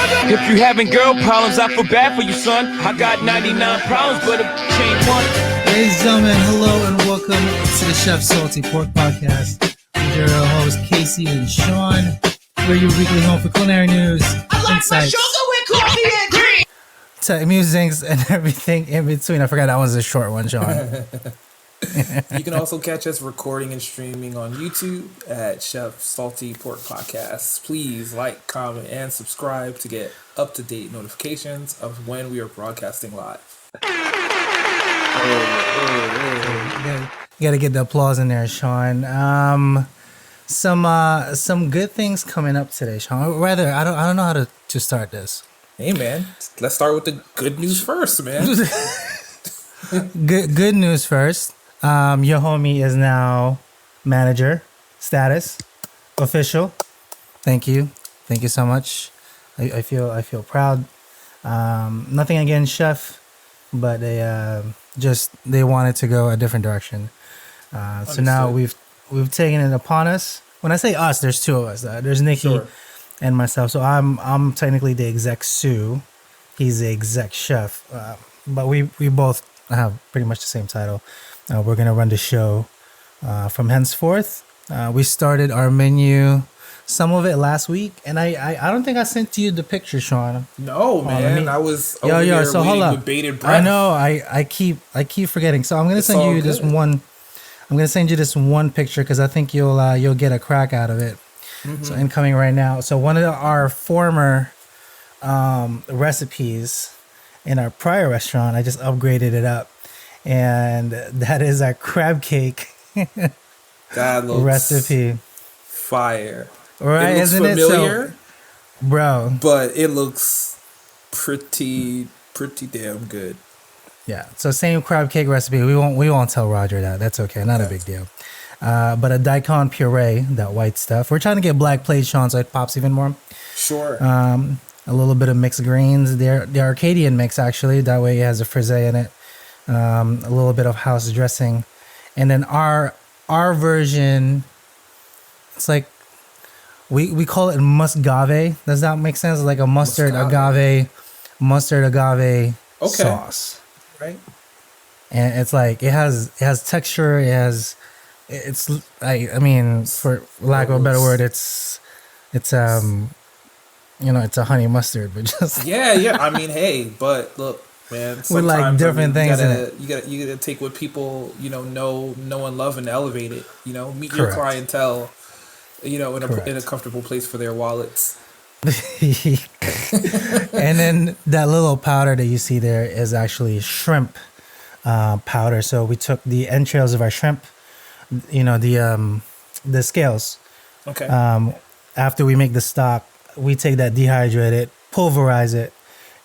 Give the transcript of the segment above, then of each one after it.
If you having girl problems, I feel bad for you, son. I got 99 problems, but it changed one. Ladies and gentlemen, hello and welcome to the Chef Salty Pork Podcast with your hosts Casey and Sean. We're your weekly home for culinary news, insights, sugar with coffee and cream, tech musings, and everything in between. I forgot that one's a short one, Sean. You can also catch us recording and streaming on YouTube at Chef Salty Pork Podcast. Please like, comment, and subscribe to get up-to-date notifications of when we are broadcasting live. You gotta get the applause in there, Sean. Some good things coming up today, Sean. Or rather, I don't know how to start this. Hey, man. Let's start with the good news first, man. Good news first. Your homie is now manager status, official. Thank you so much. I feel proud. Nothing against Chef, but they wanted to go a different direction. So now we've taken it upon us. When I say us, there's two of us. There's Nikki and myself. So I'm technically the exec sous. He's the exec chef. But we both have pretty much the same title. We're going to run the show from henceforth. We started our menu, some of it last week, and I don't think I sent you the picture, Sean. No, man. I was over here so waiting hold up. with bated breath. I know. I keep forgetting. So I'm going to send you this one. I'm going to send you this one picture because I think you'll get a crack out of it. Mm-hmm. So incoming right now. So one of our former recipes in our prior restaurant, I just upgraded it up. And that is our crab cake that looks recipe. Fire. Right, it looks isn't familiar, it? So, bro. But it looks pretty damn good. Yeah. So same crab cake recipe. We won't tell Roger that. That's okay. Not a big deal. But a daikon puree, that white stuff. We're trying to get black plate, Sean, so it pops even more. Sure. A little bit of mixed greens. The Arcadian mix, actually. That way it has a frisee in it. A little bit of house dressing, and then our version, it's like we call it muscave. Does that make sense? Like a mustard agave sauce, right? And it's like it has texture. It's I mean, for lack of a better word, it's it's a honey mustard, but just yeah. I mean, hey, but look. Man, with like different things in it. You gotta take what people know and love and elevate it. Meet Correct. your clientele. In a comfortable place for their wallets. And then that little powder that you see there is actually shrimp powder. So we took the entrails of our shrimp, the scales. Okay. After we make the stock, we take that, dehydrate it, pulverize it,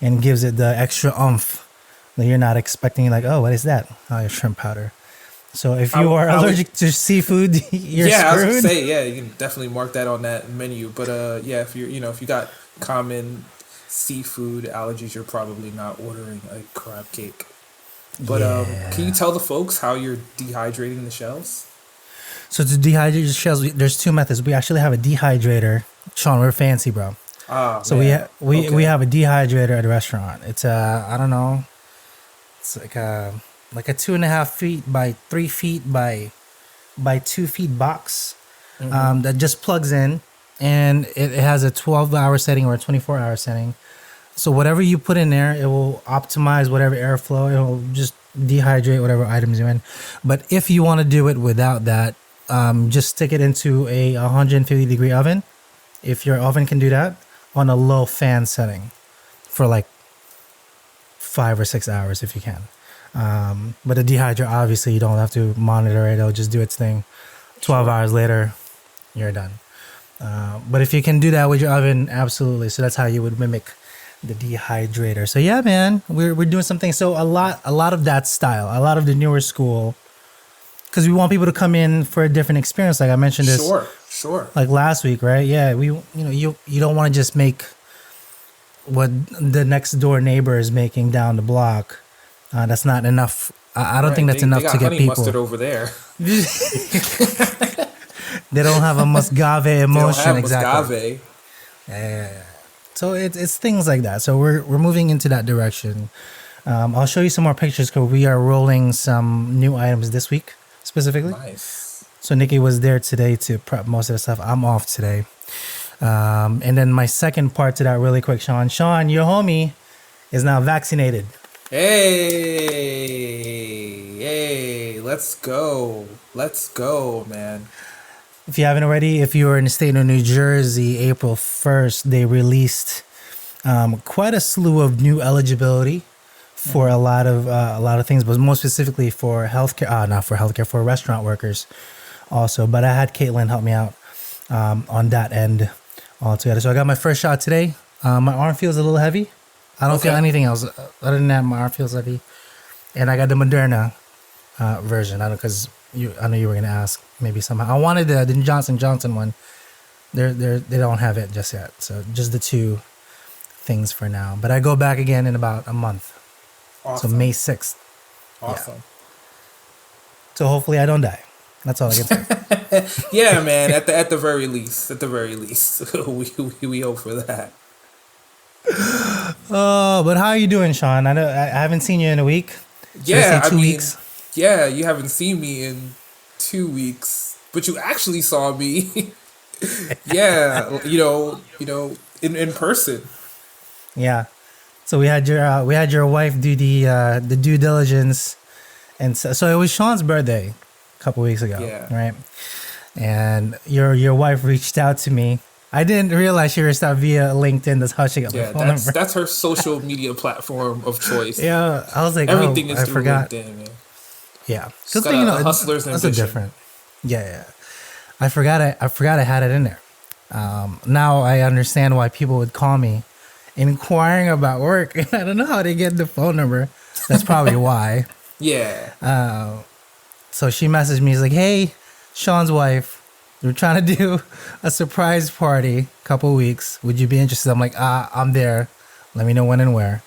and gives it the extra oomph that you're not expecting. Like, oh, what is that? Oh, your shrimp powder. So if you are allergic to seafood, you're screwed. I was gonna say, you can definitely mark that on that menu. But if you're, if you got common seafood allergies, you're probably not ordering a crab cake. But can you tell the folks how you're dehydrating the shells? So to dehydrate the shells, there's two methods. We actually have a dehydrator. Sean, we're fancy, bro. So we have a dehydrator at the restaurant. It's I don't know. It's like a 2.5 feet by 3 feet by 2 feet box that just plugs in, and it has a 12-hour setting or a 24-hour setting. So whatever you put in there, it will optimize whatever airflow. It will just dehydrate whatever items you're in. But if you want to do it without that, just stick it into a 150-degree oven. If your oven can do that, on a low fan setting for like 5 or 6 hours if you can. But the dehydrator, obviously, you don't have to monitor it. It'll just do its thing. 12 hours later, you're done. But if you can do that with your oven, absolutely. So that's how you would mimic the dehydrator. So yeah, man, we're doing something. So a lot of that style, a lot of the newer school, because we want people to come in for a different experience. Like I mentioned this. Sure. Like last week, right? Yeah, you don't want to just make what the next door neighbor is making down the block. That's not enough. I don't think that's enough to get people. They got honey mustard over there. They don't have a muscave emotion. They don't have exactly. muscave. Yeah. So it's things like that. So we're moving into that direction. I'll show you some more pictures because we are rolling some new items this week specifically. Nice. So Nikki was there today to prep most of the stuff. I'm off today. And then my second part to that really quick, Sean. Sean, your homie is now vaccinated. Hey, let's go, man. If you haven't already, if you're in the state of New Jersey, April 1st, they released quite a slew of new eligibility for a lot of things, but more specifically for healthcare. Not for healthcare, for restaurant workers also. But I had Caitlin help me out on that end altogether. So I got my first shot today. My arm feels a little heavy. I don't feel anything else other than that. My arm feels heavy, and I got the Moderna version. I know you were gonna ask maybe somehow. I wanted the Johnson one. They don't have it just yet. So just the two things for now. But I go back again in about a month. Awesome. So May 6th. Awesome. Yeah. So hopefully I don't die. That's all I can say. Yeah, man. At the very least, we hope for that. Oh, but how are you doing, Sean? I know I haven't seen you in a week. Yeah, two weeks. Yeah, you haven't seen me in 2 weeks, but you actually saw me. Yeah, in person. Yeah. So we had your wife do the due diligence, and so it was Sean's birthday a couple weeks ago, right? And your wife reached out to me. I didn't realize she reached out via LinkedIn. That's how she got my phone number. That's her social media platform of choice. Yeah, I was like, everything is I through forgot. LinkedIn, man. Yeah, because a hustler's that's ambition. a different. Yeah. I forgot I had it in there. Now I understand why people would call me inquiring about work, and I don't know how they get the phone number. That's probably why. Yeah. So she messaged me. She's like, "Hey, Sean's wife, we're trying to do a surprise party, couple weeks. Would you be interested?" I'm like, I'm there. Let me know when and where.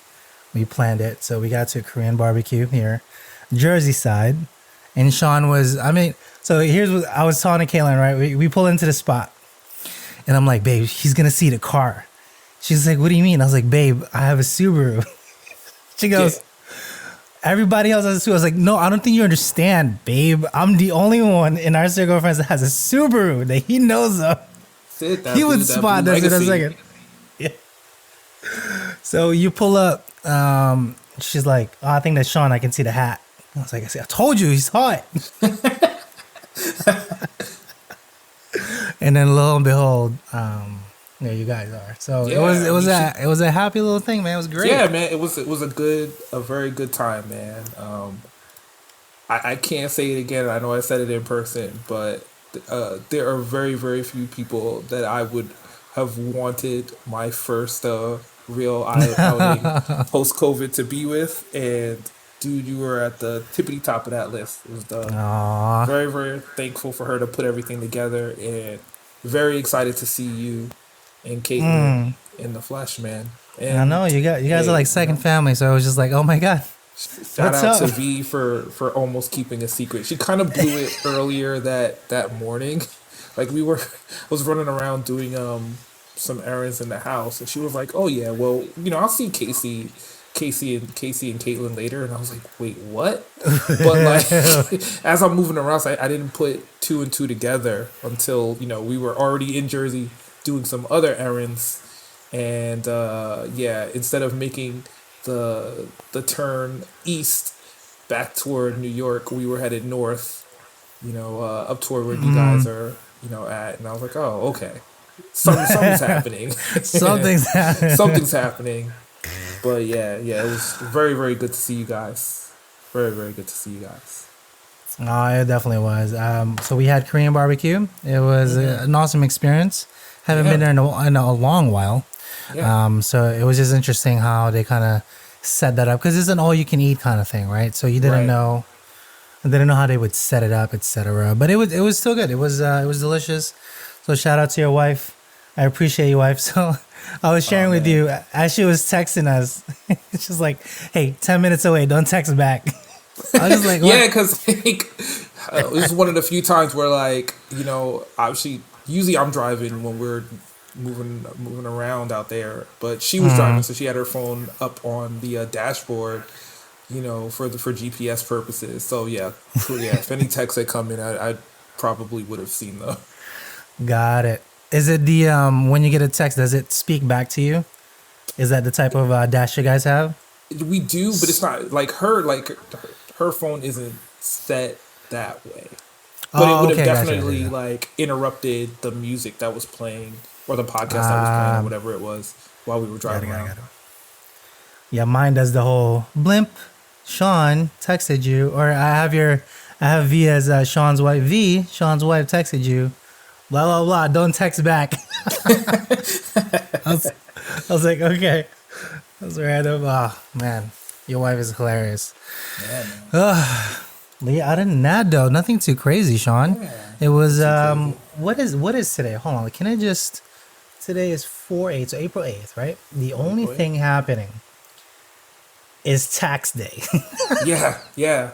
We planned it. So we got to a Korean barbecue here, Jersey side. And Sean was, so here's what I was telling Kaylin, right? We pull into the spot. And I'm like, "Babe, he's going to see the car." She's like, "What do you mean?" I was like, "Babe, I have a Subaru." She goes, "Everybody else has a Subaru." I was like, "No, I don't think you understand, babe. I'm the only one in our circle of friends that has a Subaru that he knows of." He would spot us in a second. Yeah. So you pull up. She's like, "Oh, I think that's Sean. I can see the hat." I was like, "I told you, he's hot." And then lo and behold, there you guys are. So it was a happy little thing, man. It was great. Yeah, man. It was a very good time, man. I can't say it again. I know I said it in person, but there are very, very few people that I would have wanted my first real outing post COVID to be with, and dude, you were at the tippity top of that list. It was very, very thankful for her to put everything together, and very excited to see you and Caitlin in the flesh, man. And I know you guys are like second family, so I was just like, oh my god. Shout out to V for almost keeping a secret. She kind of blew it earlier that morning. Like I was running around doing some errands in the house, and she was like, "Oh yeah, well, I'll see Casey and Caitlin later." And I was like, "Wait, what?" But like, as I'm moving around, I didn't put two and two together until we were already in Jersey doing some other errands, and instead of making the turn east back toward New York, we were headed north, up toward where you guys are, at. And I was like, "Oh, okay, something's happening. Something's happening." But yeah, it was very, very good to see you guys. Very, very good to see you guys. Oh, it definitely was. So we had Korean barbecue. It was an awesome experience. Haven't been there in a long while. Yeah. So it was just interesting how they kind of set that up, because it's an all-you-can-eat kind of thing, right? So you didn't know how they would set it up, etc. But it was still good. It was delicious. So shout out to your wife. I appreciate you, wife. So I was sharing with you as she was texting us. She's like, "Hey, 10 minutes away. Don't text back." I was just like, what? Yeah, because this is one of the few times where obviously, usually I'm driving when we're moving around out there. But she was driving, so she had her phone up on the dashboard, for GPS purposes. So yeah, if any texts had come in, I probably would have seen them. Got it. Is it the when you get a text, does it speak back to you? Is that the type of dash you guys have? We do, but it's not like her. Like her phone isn't set that way. But it would have definitely like interrupted the music that was playing or the podcast that was playing or whatever it was while we were driving around. Yeah, mine does the whole blimp. Sean texted you, or I have V as Sean's wife. V, Sean's wife texted you. Blah blah blah. Don't text back. I was like, okay. That's random. Oh man, your wife is hilarious. Yeah, man. Yeah, other than that though, nothing too crazy, Sean. Yeah, it was what is today? Hold on, can I just? Today is 4/8, so April 8th, right? The only thing happening is tax day. yeah. Yeah,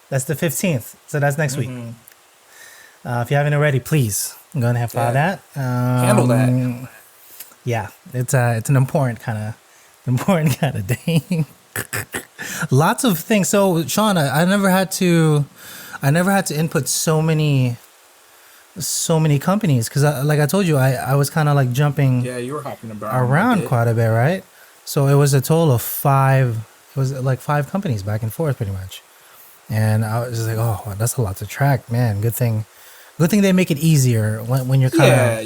that's the 15th, so that's next week. If you haven't already, please go ahead and file that. Handle that. Yeah, it's an important kind of day. Lots of things. So, Sean, I never had to input so many companies because, like I told you, I was kind of like jumping. Yeah, you were hopping around quite a bit, right? So it was a total of 5. It was like 5 companies back and forth, pretty much. And I was just like, oh, that's a lot to track, man. Good thing they make it easier when you're kind of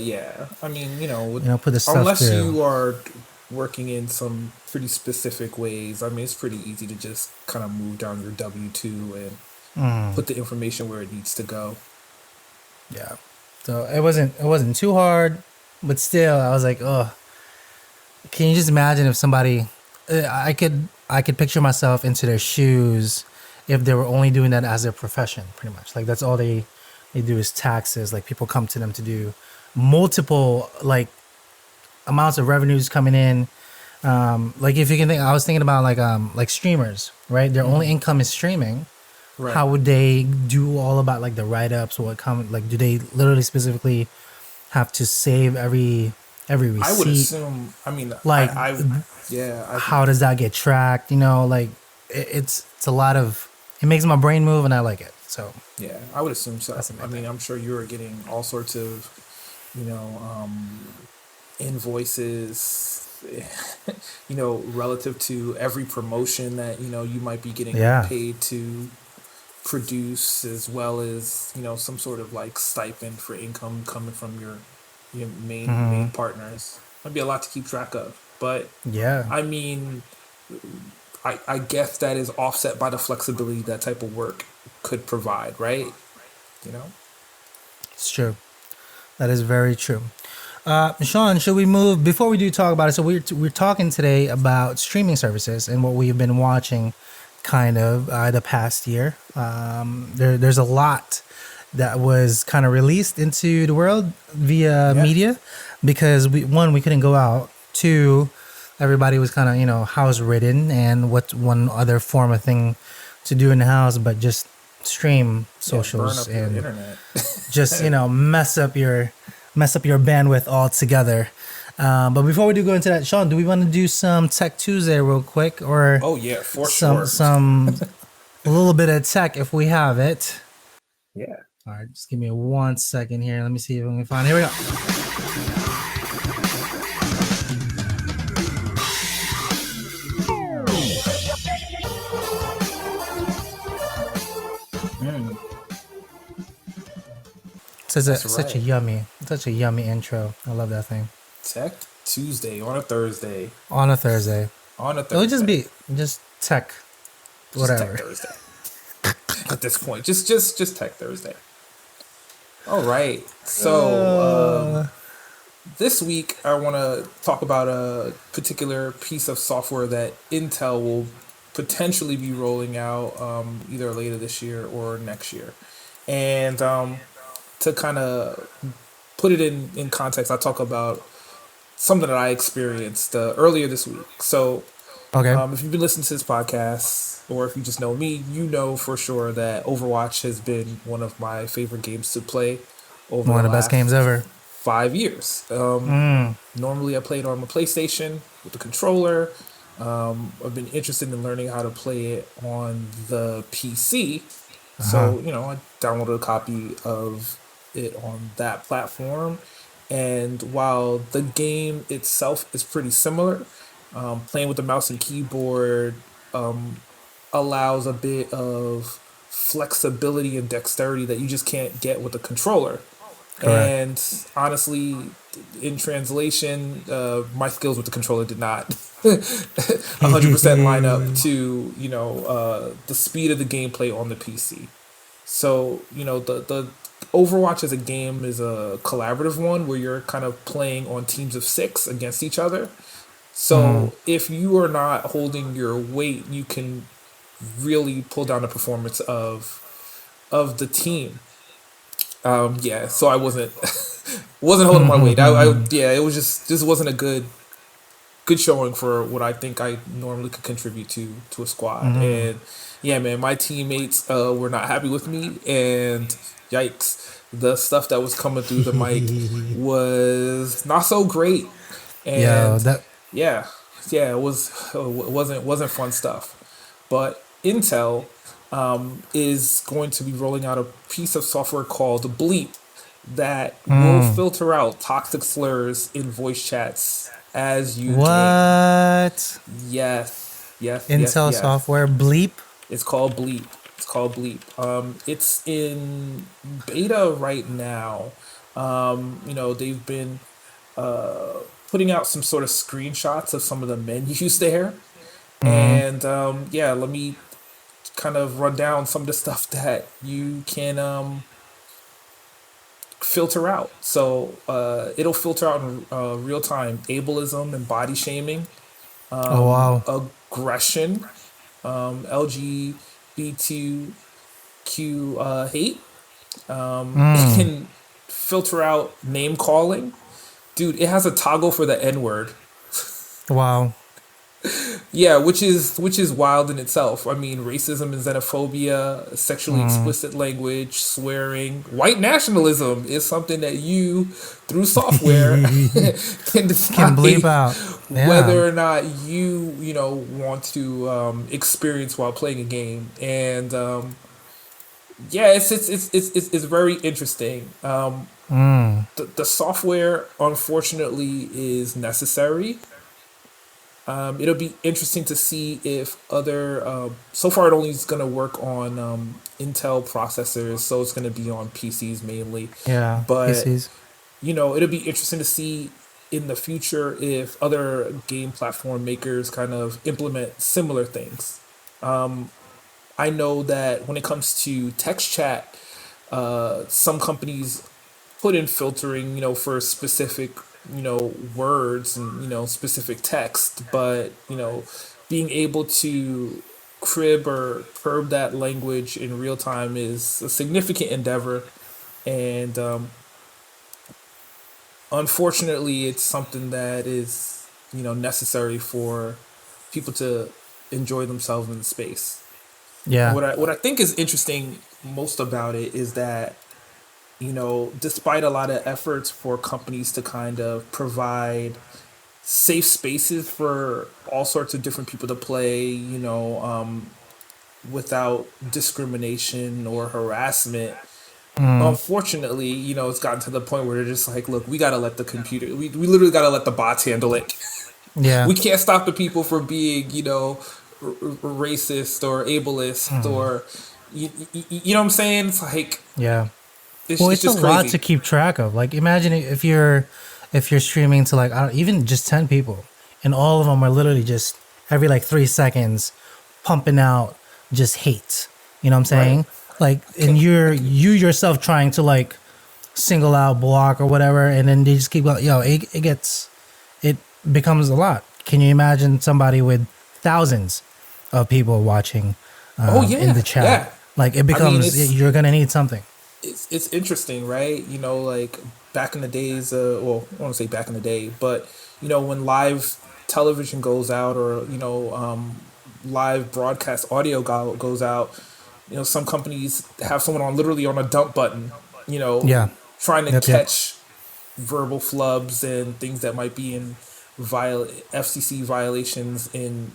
I mean, put the stuff unless through. you are working in some pretty specific ways. I mean, it's pretty easy to just kind of move down your W-2 and put the information where it needs to go. Yeah. So it wasn't too hard, but still, I was like, oh. Can you just imagine if somebody? I could picture myself into their shoes if they were only doing that as their profession, pretty much. Like that's all they do is taxes. Like people come to them to do multiple like amounts of revenues coming in. Like if you can think, I was thinking about like streamers, right? Their only income is streaming. Right. How would they do all about like the write-ups? What come like? Do they literally specifically have to save every receipt? I would assume. I mean, like, how does that get tracked? Like it's a lot of. It makes my brain move, and I like it. So yeah, I would assume so. I mean, I'm sure you are getting all sorts of, invoices, relative to every promotion that you might be getting paid to produce, as well as some sort of like stipend for income coming from your main partners. Might be a lot to keep track of, but I mean, I guess that is offset by the flexibility that type of work could provide, right? It's true. That is very true. Sean, should we move before we do talk about it? So we're talking today about streaming services and what we've been watching kind of the past year. There's a lot that was kind of released into the world via media because we couldn't go out. 2, everybody was kind of house ridden, and what's one other form of thing to do in the house but just stream socials burn up and your internet. just mess up your bandwidth altogether. But before we do go into that, Sean, do we want to do some Tech Tuesday real quick, or sure. some a little bit of tech if we have it? Yeah. All right, just give me 1 second here. Let me see if we can find. Here we go. Such a yummy intro. I love that thing. Tech Tuesday on a Thursday. It would just be tech, whatever. Tech Thursday. At this point, just Tech Thursday. All right. So this week I want to talk about a particular piece of software that Intel will potentially be rolling out either later this year or next year, and to kind of put it in context, I talk about something that I experienced earlier this week. So, if you've been listening to this podcast, or if you just know me, you know for sure that Overwatch has been one of my favorite games to play over One the of the best games last ever. 5 years. Normally, I played on my PlayStation with the controller. I've been interested in learning how to play it on the PC. So, I downloaded a copy of it on that platform. And while the game itself is pretty similar, playing with the mouse and keyboard allows a bit of flexibility and dexterity that you just can't get with the controller. Correct. And honestly, in translation, my skills with the controller did not 100% line up to the speed of the gameplay on the PC. So the Overwatch as a game is a collaborative one where you're kind of playing on teams of 6 against each other. So if you are not holding your weight, you can really pull down the performance of the team. So I wasn't holding my weight. It was just wasn't a good showing for what I think I normally could contribute to a squad. And yeah, man, my teammates were not happy with me, and yikes, the stuff that was coming through the mic was not so great. Yo, And that yeah, it wasn't fun stuff. But Intel is going to be rolling out a piece of software called Bleep that will filter out toxic slurs in voice chats as you game. what? Yes. Intel software bleep. It's called Bleep. It's in beta right now. They've been putting out some sort of screenshots of some of the menus there. And let me kind of run down some of the stuff that you can filter out. So it'll filter out in real time ableism and body shaming, Oh wow. aggression, LGBTQ hate. It can filter out name calling. Dude, it has a toggle for the N word. Wow. Yeah, which is wild in itself. I mean, racism and xenophobia, sexually explicit language, swearing, white nationalism is something that you, through software, can decide Can bleep out. Yeah. whether or not you want to experience while playing a game. And it's very interesting. The software, unfortunately, is necessary. It'll be interesting to see if other. So far, it only is going to work on Intel processors, so it's going to be on PCs mainly. Yeah. But PCs. it'll be interesting to see in the future if other game platform makers kind of implement similar things. I know that when it comes to text chat, some companies put in filtering, for specific, words and, specific text, but, being able to crib or curb that language in real time is a significant endeavor. And unfortunately, it's something that is, necessary for people to enjoy themselves in the space. Yeah. What I think is interesting most about it is that, despite a lot of efforts for companies to kind of provide safe spaces for all sorts of different people to play, without discrimination or harassment. Unfortunately, it's gotten to the point where they're just like, look, we gotta let the computer, we literally gotta let the bots handle it. Yeah. We can't stop the people from being, racist or ableist or, you know what I'm saying? It's like, Yeah. it's Well, it's just a crazy. lot to keep track of. Like, imagine if you're streaming to like I don't, even just 10 people, and all of them are literally just every like 3 seconds pumping out just hate. You know what I'm saying? Right. Like, and you yourself trying to like single out, block or whatever, and then they just keep going. It becomes a lot. Can you imagine somebody with thousands of people watching in the chat? Yeah. Like, it becomes you're gonna need something. It's interesting, right? Like back in the days, well, I don't want to say back in the day, but when live television goes out or live broadcast audio goes out, some companies have someone literally on a dump button, Yeah. trying to Yep. catch verbal flubs and things that might be in FCC violations in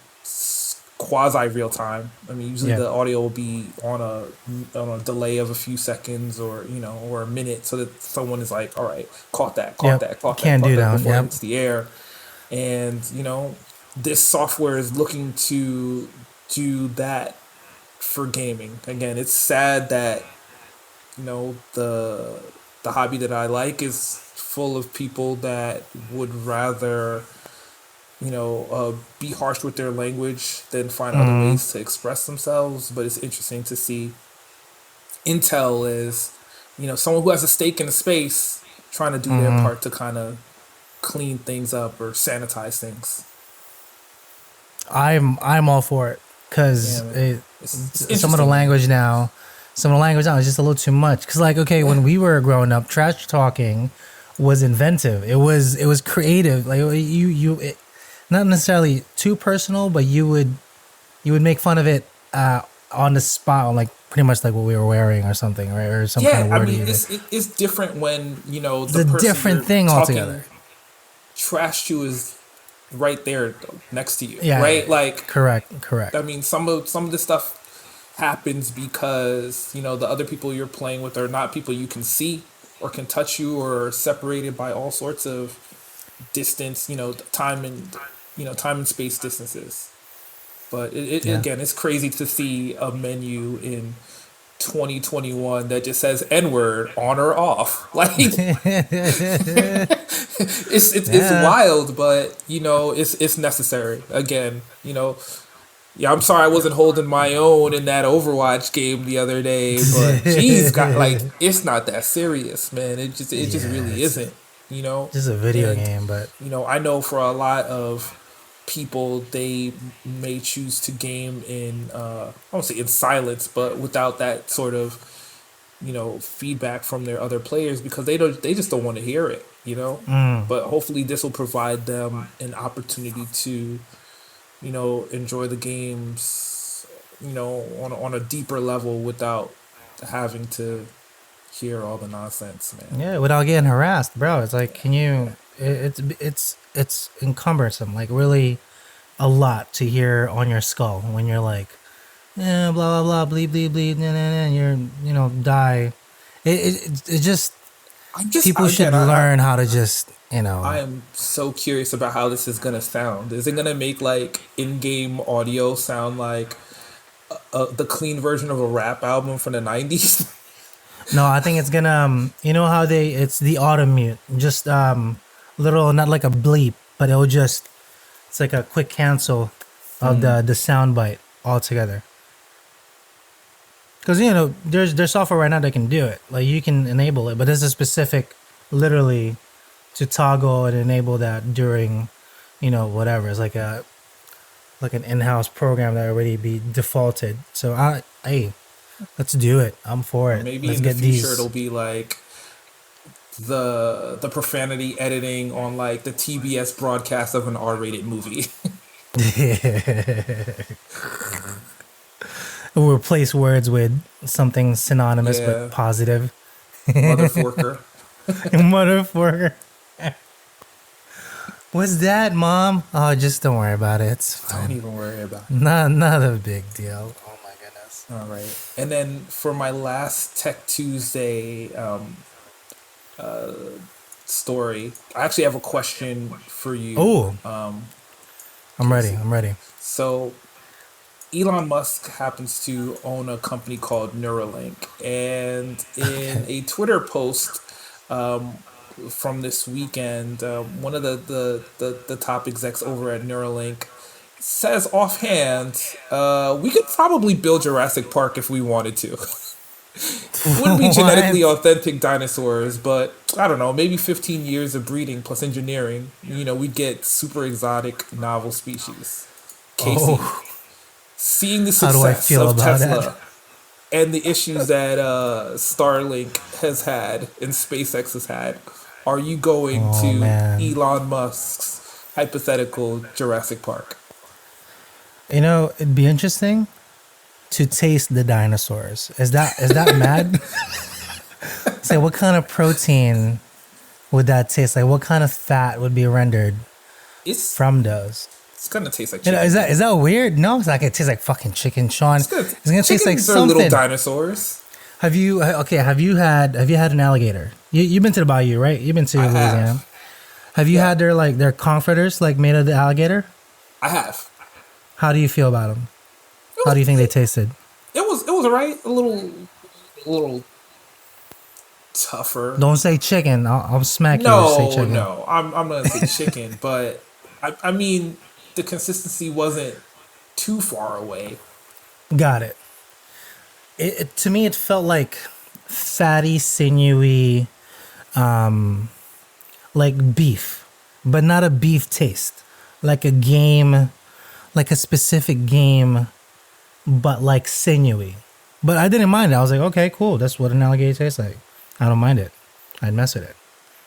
quasi real time. I mean, usually Yeah. the audio will be on a delay of a few seconds, or or a minute, so that someone is like, all right, caught that, Yep. Can't do that. before it Yep. hits the air. And this software is looking to do that for gaming. Again, it's sad that the hobby that I like is full of people that would rather be harsh with their language than find other ways to express themselves. But it's interesting to see Intel is someone who has a stake in the space trying to do their part to kind of clean things up or sanitize things. I'm all for it because It's some of the language now is just a little too much. Because when we were growing up, trash talking was inventive. It was creative. Like not necessarily too personal, but you would make fun of it on the spot, like pretty much like what we were wearing or something, right? Or some kind of word. I mean, it's different when the it's a person different thing altogether. Trash to is right there next to you, Yeah, right? Like correct. I mean, some of the stuff happens because the other people you're playing with are not people you can see or can touch you, or are separated by all sorts of distance, time and space distances. But again, it's crazy to see a menu in 2021 that just says N-word on or off. Like it's wild, but it's necessary. Again, yeah, I'm sorry I wasn't holding my own in that Overwatch game the other day, but geez, it's not that serious, man. It just really isn't. Just a video game, but I know for a lot of people, they may choose to game in I won't say in silence, but without that sort of feedback from their other players, because they just don't want to hear it. But hopefully this will provide them an opportunity to enjoy the games on a deeper level without having to hear all the nonsense, man. yeah, without getting harassed, bro. It's like, can you? It's encumbersome, like really a lot to hear on your skull when you're like, blah blah blah, bleep bleep bleep, nah, nah, nah, you're die. It just people should learn how to just I am so curious about how this is gonna sound. Is it gonna make like in-game audio sound like the clean version of a rap album from the 90s? No, I think it's gonna how it's the auto mute, just little, not like a bleep, but it's like a quick cancel of the sound bite altogether. Because there's software right now that can do it. Like you can enable it, but there's a specific, literally, to toggle and enable that during, whatever. It's like an in-house program that already be defaulted. So hey, let's do it. I'm for it. Maybe let's in the get future these. it'll be like the profanity editing on like the TBS broadcast of an R-rated movie. We'll replace words with something synonymous but positive. Motherforker. Motherfucker. What's that, Mom? Oh, just don't worry about it. It's fine. Don't even worry about it. Not a big deal. Oh my goodness. All right. And then for my last Tech Tuesday story, I actually have a question for you. Oh. I'm ready. So Elon Musk happens to own a company called Neuralink, and in a Twitter post from this weekend, one of the top execs over at Neuralink says offhand, we could probably build Jurassic Park if we wanted to. It wouldn't be genetically authentic dinosaurs, but I don't know, maybe 15 years of breeding plus engineering, we'd get super exotic novel species. Casey, seeing the success of Tesla and the issues that Starlink has had and SpaceX has had, are you going to Elon Musk's hypothetical Jurassic Park? It'd be interesting to taste the dinosaurs. Is that mad? It's like, what kind of protein would that taste like? What kind of fat would be rendered It's from those? it's gonna taste like You chicken. know, is that weird? No, it's like it tastes like fucking chicken, Sean. It's good. It's gonna taste like Chickens are something. little dinosaurs. Have you had an alligator? You've been to the bayou, right? You've been to Louisiana. Have you had their conch fritters like made of the alligator? I have. How do you feel about them? How do you think they tasted? It was alright. A little tougher. Don't say chicken. I'll smack you. If you say chicken. No. I'm gonna say chicken, but I mean the consistency wasn't too far away. Got it. It to me, it felt like fatty, sinewy, like beef, but not a beef taste. Like a game, like a specific game, but like sinewy. But I didn't mind it. I was like, okay, cool. That's what an alligator tastes like. I don't mind it. I'd mess with it.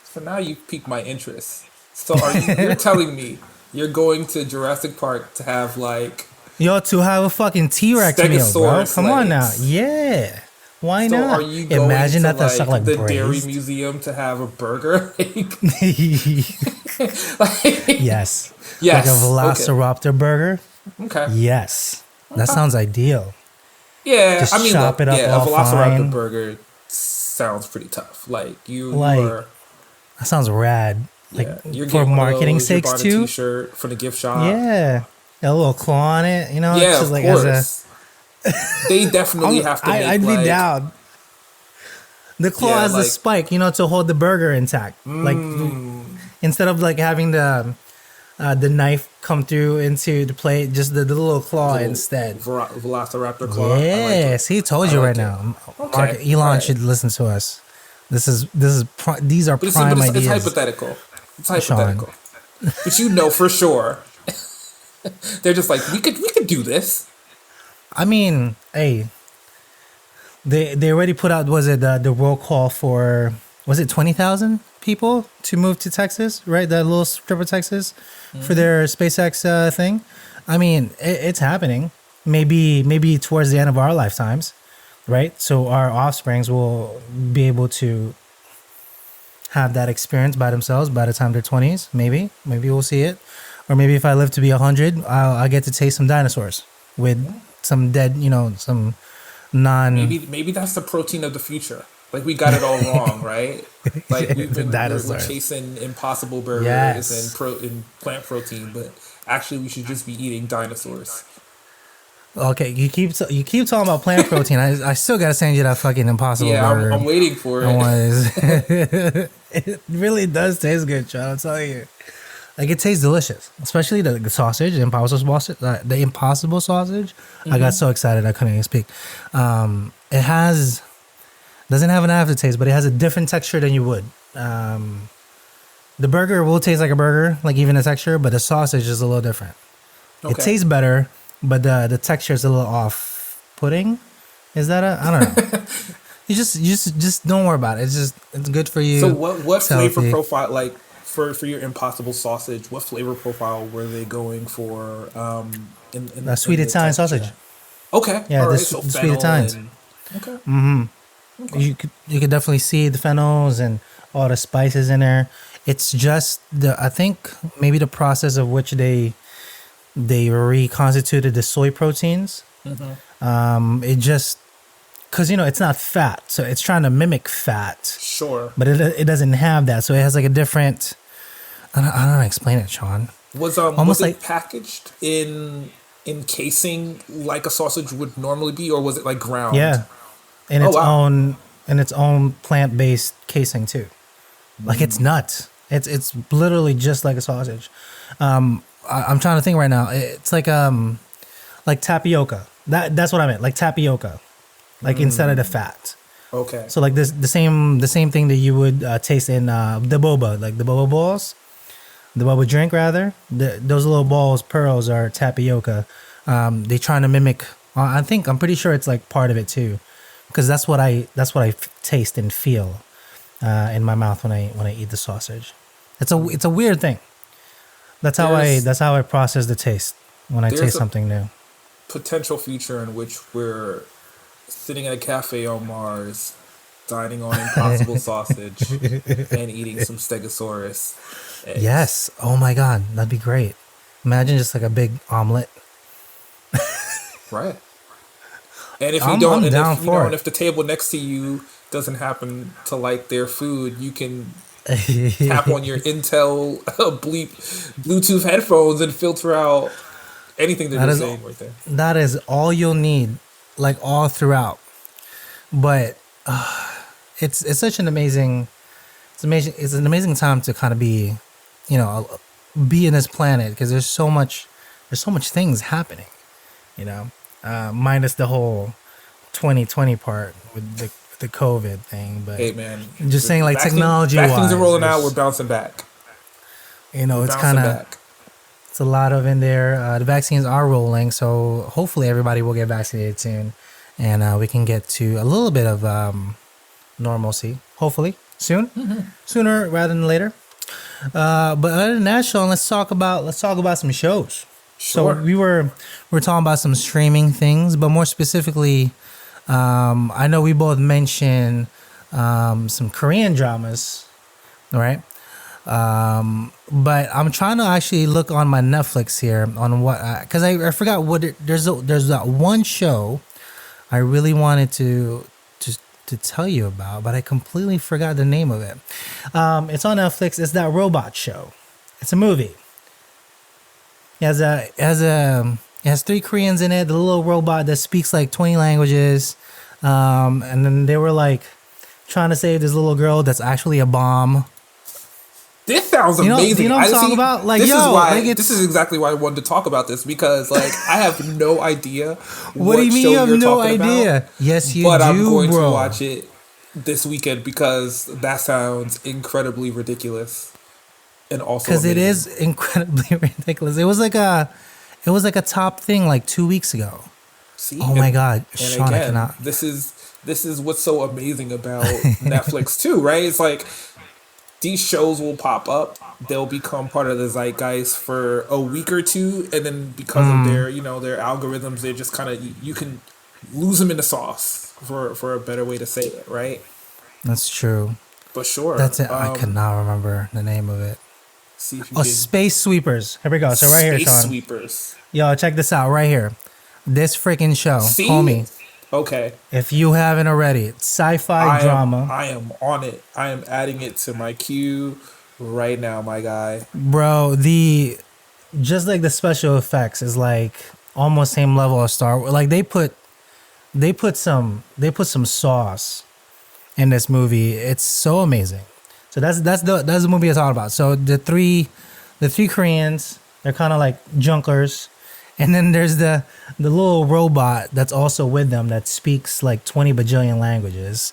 So now you piqued my interest. So you're telling me you're going to Jurassic Park to have like Yo, to have a fucking T-Rex meal, bro. Stegosaurus Come on now. legs. Yeah. Why So not? are you going Imagine to that that's like the Dairy braised. Museum to have a burger? Yes. Yes. Like a Velociraptor burger. Okay. Yes. That sounds ideal. Yeah, Just I mean, chop look, it up yeah, all a Velociraptor fine. burger sounds pretty tough. Like you Like, are, That sounds rad. Like you're for getting one of marketing those, you're sakes buying a too. T-shirt from the gift shop. Yeah. A little claw on it, you know? Yeah, It's of just like course. They definitely have to. Make, I'd be like, down. The claw Yeah, has the like- spike, to hold the burger intact. Like instead of like having the knife come through into the plate, just the little claw instead. Velociraptor claw. Yes, he told you I right like now. Okay, Mark, Elon alright. should listen to us. These are But prime it's ideas. hypothetical. It's hypothetical. But you know for sure. They're just like we could do this. I mean, hey, they already put out the roll call for 20,000 people to move to Texas, right? That little strip of Texas for their SpaceX thing. I mean, it's happening. Maybe towards the end of our lifetimes, right? So our offsprings will be able to have that experience by themselves by the time they're 20s. Maybe we'll see it, or maybe if I live to be 100, I'll get to taste some dinosaurs with some dead, some non. Maybe that's the protein of the future. Like we got it all wrong, right? Like we're chasing impossible burgers Yes. and plant protein, but actually we should just be eating dinosaurs. Okay, you keep talking about plant protein. I still gotta send you that fucking impossible burger. I'm waiting for it. It really does taste good, John. I'm telling you. Like it tastes delicious, especially the sausage, the impossible sausage. I got so excited I couldn't even speak. It doesn't have an aftertaste, but it has a different texture than you would. The burger will taste like a burger, like even the texture, but the sausage is a little different. Okay. It tastes better, but the texture is a little off-putting. Is that I don't know. You just don't worry about it. It's good for you. So what It's flavor healthy. profile, like for your impossible sausage, what flavor profile were they going for? In The sweet the Italian texture? sausage. Okay. Yeah, all the right, so sweet fennel Italians. Okay. You could definitely see the phenols and all the spices in there. It's just I think maybe the process of which they reconstituted the soy proteins. It just because it's not fat, so it's trying to mimic fat, Sure. but it doesn't have that, so it has like a different. I don't know how to explain it, Sean. Was Almost was it like- packaged in casing like a sausage would normally be, or was it like ground? Yeah, in Oh, its wow. own plant-based casing too. Like it's nuts. It's literally just like a sausage. I'm trying to think right now. It's like tapioca. That's what I meant. Like tapioca, like instead of the fat. Okay. So like the same thing that you would taste in the boba, like the boba balls, the boba drink rather. Those little balls, pearls, are tapioca. They trying to mimic. I'm pretty sure it's like part of it too, because that's what I taste and feel in my mouth when I eat the sausage. It's a weird thing. That's how I process the taste when I taste something new. Potential future in which we're sitting at a cafe on Mars, dining on Impossible sausage and eating some Stegosaurus eggs. Yes. Oh my God, that'd be great. Imagine just like a big omelet. Right. And if you I'm don't, and down if you for know, it. and if the table next to you doesn't happen to like their food, you can tap on your Intel Bluetooth headphones and filter out anything that That they're is saying right there. that is all you'll need, like all throughout. But it's such an amazing, it's an amazing time to kind of be, you know, be in this planet because there's so much things happening, you know, minus the whole 2020 part with the COVID thing. But Hey man, just saying, like technology wise, vaccines are rolling out. We're bouncing back. you know, We're it's bouncing kind of back. it's a lot of in there. The vaccines are rolling, so hopefully everybody will get vaccinated soon, and we can get to a little bit of normalcy. Hopefully soon, sooner rather than later. But other than that, Sean, let's talk about some shows. Sure. So we're talking about some streaming things, but more specifically, I know we both mentioned some Korean dramas, right? But I'm trying to actually look on my Netflix here on what, because I forgot what there's that one show I really wanted to tell you about, but I completely forgot the name of it. It's on Netflix. It's that robot show. It's a movie. It has 3 Koreans in it. The little robot that speaks like 20 languages, and then they were like trying to save this little girl that's actually a bomb. This sounds You know- amazing. do you know what I'm talking about? Like, This is exactly why I wanted to talk about this because, like, I have no idea. What do you mean show you have you're no talking idea? about, Yes, you but do, I'm going bro. to watch it this weekend because that sounds incredibly ridiculous and also Because it amazing. is incredibly ridiculous. It was like a top thing like 2 weeks ago. See? Oh my God, And Sean, I again, cannot. this is what's so amazing about Netflix too, right? It's like these shows will pop up, they'll become part of the zeitgeist for a week or two, and then because of their their algorithms, they're just kind of you can lose them in the sauce for a better way to say it, right? That's true. But sure, That's it. I could not remember the name of it. see if you Oh, can. Space Sweepers. Here we go. So right here, Space Sean. Sweepers. Yo, check this out right here. This freaking show, See, homie. okay. If you haven't already, it's sci-fi drama. I am on it. I am adding it to my queue right now, my guy. Bro, just like the special effects is like almost same level of Star Wars. Like they put some sauce in this movie. It's so amazing. So that's the movie I'm talking about. So the three Koreans, they're kind of like junkers, and then there's the little robot that's also with them that speaks like 20 bajillion languages.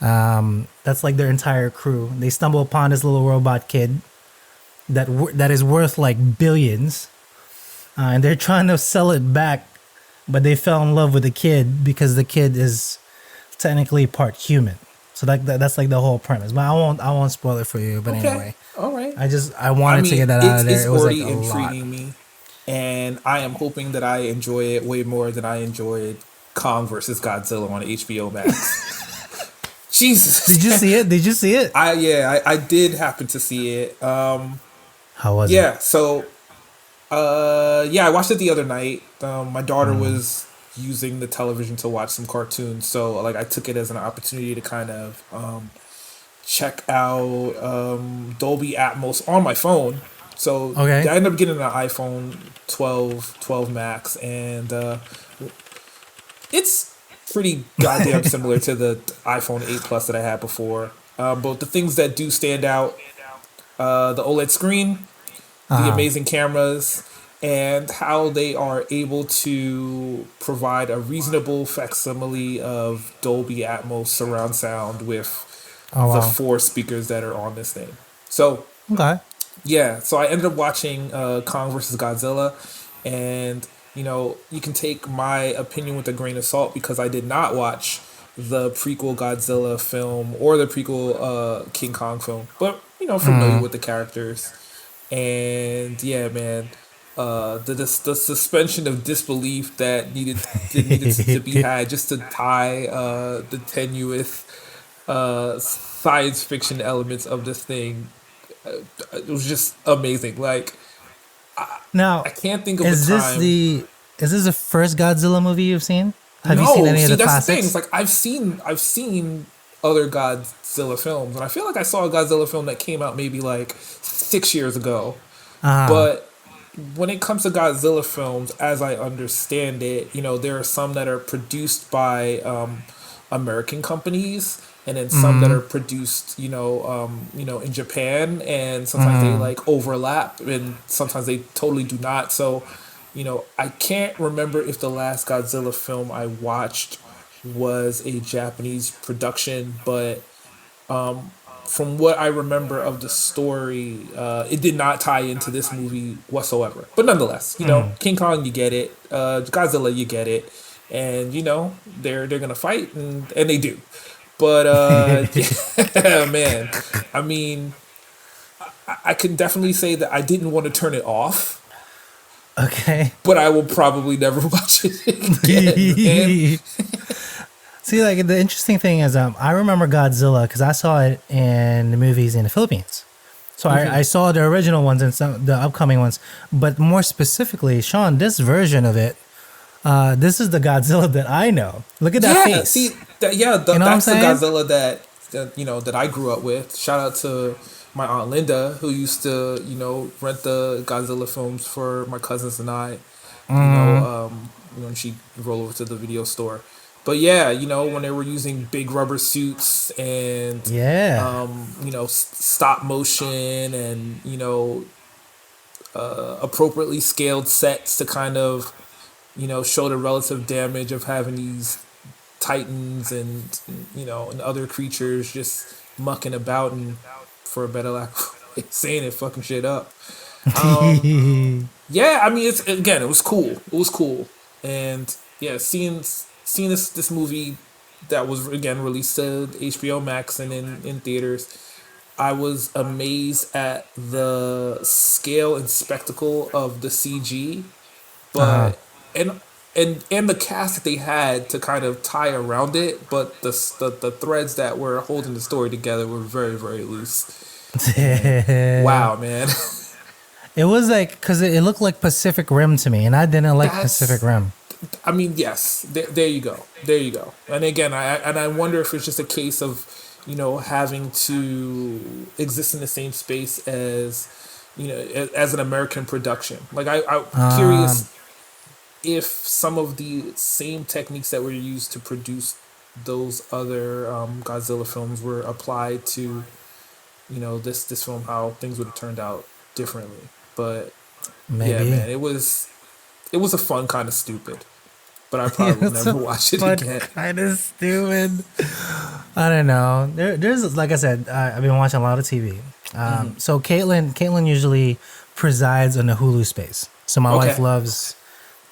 That's like their entire crew. They stumble upon this little robot kid that is worth like billions, and they're trying to sell it back, but they fell in love with the kid because the kid is technically part human. So that's like the whole premise. But I won't spoil it for you. But anyway, all right. I wanted to get that out of there. It's It was like already a lot. intriguing me, and I am hoping that I enjoy it way more than I enjoyed Kong versus Godzilla on HBO Max. Jesus, Did you see it? Did you see it? I did happen to see it. How was it? Yeah, so I watched it the other night. My daughter was using the television to watch some cartoons, so like I took it as an opportunity to kind of check out Dolby Atmos on my phone. So Okay. I ended up getting an iPhone 12 Max, and it's pretty goddamn similar to the iPhone 8 Plus that I had before. But the things that do stand out, the OLED screen, the amazing cameras, and how they are able to provide a reasonable facsimile of Dolby Atmos surround sound with the 4 speakers that are on this thing. So Okay. yeah, so I ended up watching Kong versus Godzilla, and you can take my opinion with a grain of salt because I did not watch the prequel Godzilla film or the prequel King Kong film, but familiar with the characters. And yeah, man, the suspension of disbelief that needed to be had just to tie the tenuous science fiction elements of this thing. It was just amazing. Like Now, I can't think of a is this time. the first Godzilla movie you've seen? Have you seen No, any of see the that's the thing. classics? It's like I've seen other Godzilla films, and I feel like I saw a Godzilla film that came out maybe like 6 years ago. Ah, But when it comes to Godzilla films, as I understand it, there are some that are produced by American companies, and then some that are produced, in Japan, and sometimes they like overlap, and sometimes they totally do not. So, I can't remember if the last Godzilla film I watched was a Japanese production, but from what I remember of the story, it did not tie into this movie whatsoever. But nonetheless, King Kong, you get it. Godzilla, you get it. And they're gonna fight, and they do. But yeah, man. I mean, I can definitely say that I didn't want to turn it off, okay. but I will probably never watch it again, man. See, like the interesting thing is, I remember Godzilla because I saw it in the movies in the Philippines. So I saw the original ones and some the upcoming ones, but more specifically, Sean, this version of it, this is the Godzilla that I know. Look at that Yeah, face. see, You know what I'm that's the saying? Godzilla that I grew up with. Shout out to my aunt Linda, who used to rent the Godzilla films for my cousins and I. When she roll over to the video store. But yeah, when they were using big rubber suits and Yeah. stop motion and appropriately scaled sets to kind of show the relative damage of having these titans and other creatures just mucking about and, for a better lack of saying it, fucking shit up. Yeah, I mean, it was cool. It was cool, and yeah, seeing this movie that was again released to HBO Max and in theaters, I was amazed at the scale and spectacle of the CG, Uh-huh. but and the cast that they had to kind of tie around it, but the threads that were holding the story together were very, very loose. Wow, man. It was like because it looked like Pacific Rim to me, and I didn't like Pacific That's Rim. I mean, yes. There you go. There you go. And again, I wonder if it's just a case of having to exist in the same space as as an American production. Like I'm curious if some of the same techniques that were used to produce those other Godzilla films were applied to this film, how things would have turned out differently. But yeah, Maybe. man, it was a fun kind of stupid, but I probably will It's never a watch it fun again. kind of stupid. I don't know. There's like I said, I've been watching a lot of TV. So Caitlin usually presides on the Hulu space. So my wife Okay. loves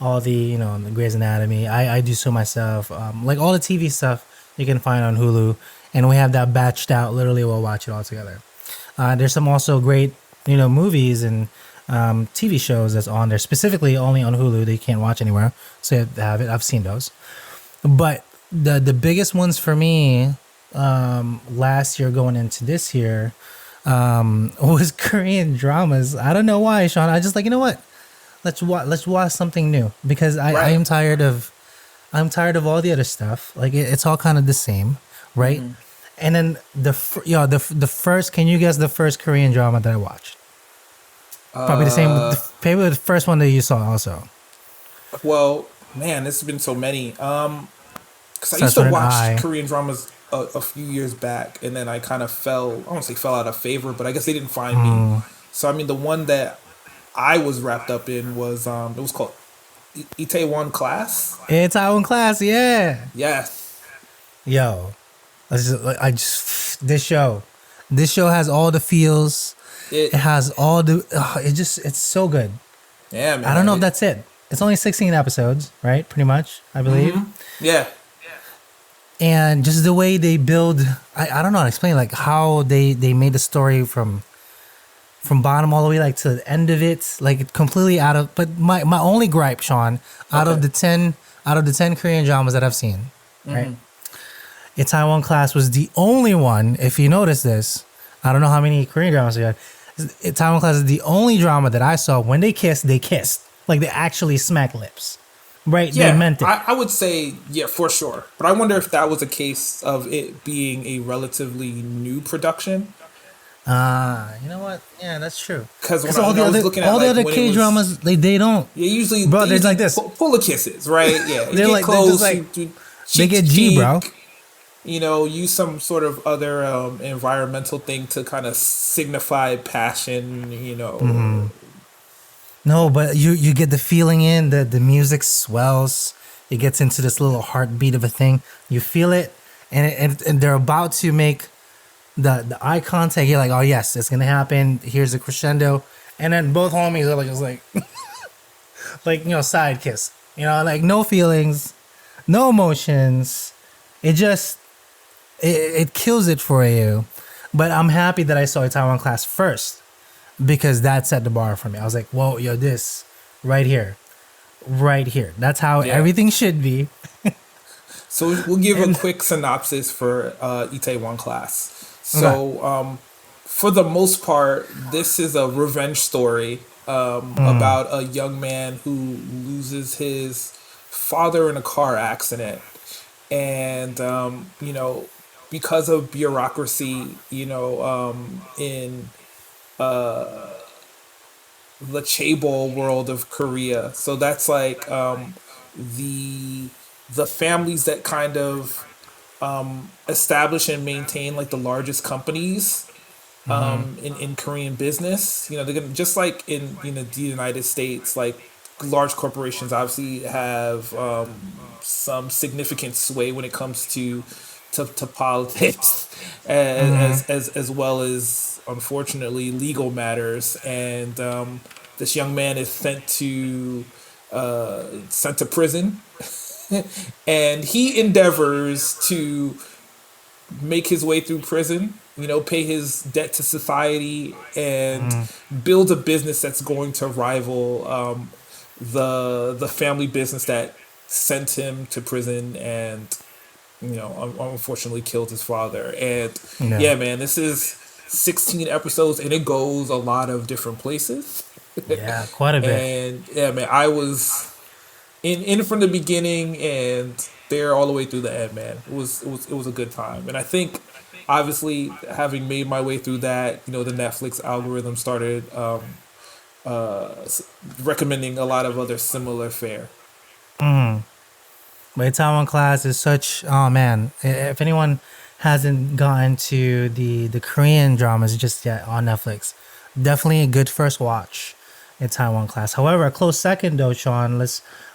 all the Grey's Anatomy. I do so myself. Like all the TV stuff you can find on Hulu, and we have that batched out. Literally, we'll watch it all together. There's some also great movies and TV shows that's on there, specifically only on Hulu that you can't watch anywhere. So you have to have it. I've seen those. But the biggest ones for me last year going into this year was Korean dramas. I don't know why, Sean. I just like, you know what? Let's watch something new because I Right. am tired of all the other stuff. Like it's all kind of the same, right? And then the first. Can you guess the first Korean drama that I watched? Probably the same. Probably the first one that you saw also. Well, man, there's been so many. Because I used Starts to with an watch I. Korean dramas a few years back, and then I kind of fell. I won't say fell out of favor, but I guess they didn't find me. So I mean, the one that I was wrapped up in was it was called Itaewon Class. It's our own class, yeah. Yes. Yo, I just this show has all the feels. It. It has all the. It's so good. Yeah, man. I don't know if that's it. It's only 16 episodes, right? Pretty much, I believe. Yeah. And just the way they build, I don't know how to explain, like how they made the story from bottom all the way like to the end of it, like completely out of. But my only gripe, Sean, out of the 10 Korean dramas that I've seen, right, Itaewon Class was the only one. If you notice this, I don't know how many Korean dramas you had. Itaewon Class is the only drama that I saw when they kissed. Like they actually smack lips, right? Yeah, They meant it. I would say, yeah, for sure. But I wonder if that was a case of it being a relatively new production. You know what? Yeah, that's true. Because when all I the was other, looking at all the like, other when it K was- dramas, they don't. Yeah, usually, Bro, they there's usually like this. full of kisses, right? Yeah, you They're get like- they're close, just like- you they cheek get to G, bro. cheek, you know, use some sort of other environmental thing to kind of signify passion, you know. Mm-hmm. No, but you get the feeling in the music swells. It gets into this little heartbeat of a thing. You feel it, and they're about to make the eye contact. You're like, oh yes, it's gonna happen. Here's a crescendo, and then both homies are like, just like, like side kiss. Like no feelings, no emotions. It just it kills it for you. But I'm happy that I saw Itaewon Class first because that set the bar for me. I was like, whoa, yo, this right here. That's how everything should be. So we'll give a quick synopsis for Itaewon Class. So for the most part, this is a revenge story about a young man who loses his father in a car accident. And, because of bureaucracy, in the chaebol world of Korea. So that's like the families that kind of establish and maintain like the largest companies in Korean business. They're gonna, just like in the United States, like large corporations obviously have some significant sway when it comes to politics, as well as unfortunately legal matters. And this young man is sent to prison, and he endeavors to make his way through prison, pay his debt to society, and build a business that's going to rival the family business that sent him to prison and unfortunately killed his father. And yeah, man, this is 16 episodes and it goes a lot of different places. Yeah, quite a bit. And yeah, man, I was in from the beginning and there all the way through the end, man. It was a good time. And I think obviously having made my way through that, the Netflix algorithm started recommending a lot of other similar fare. But Itaewon Class is such, oh man, if anyone hasn't gotten to the Korean dramas just yet on Netflix, definitely a good first watch. Itaewon Class. However, a close second though, Sean,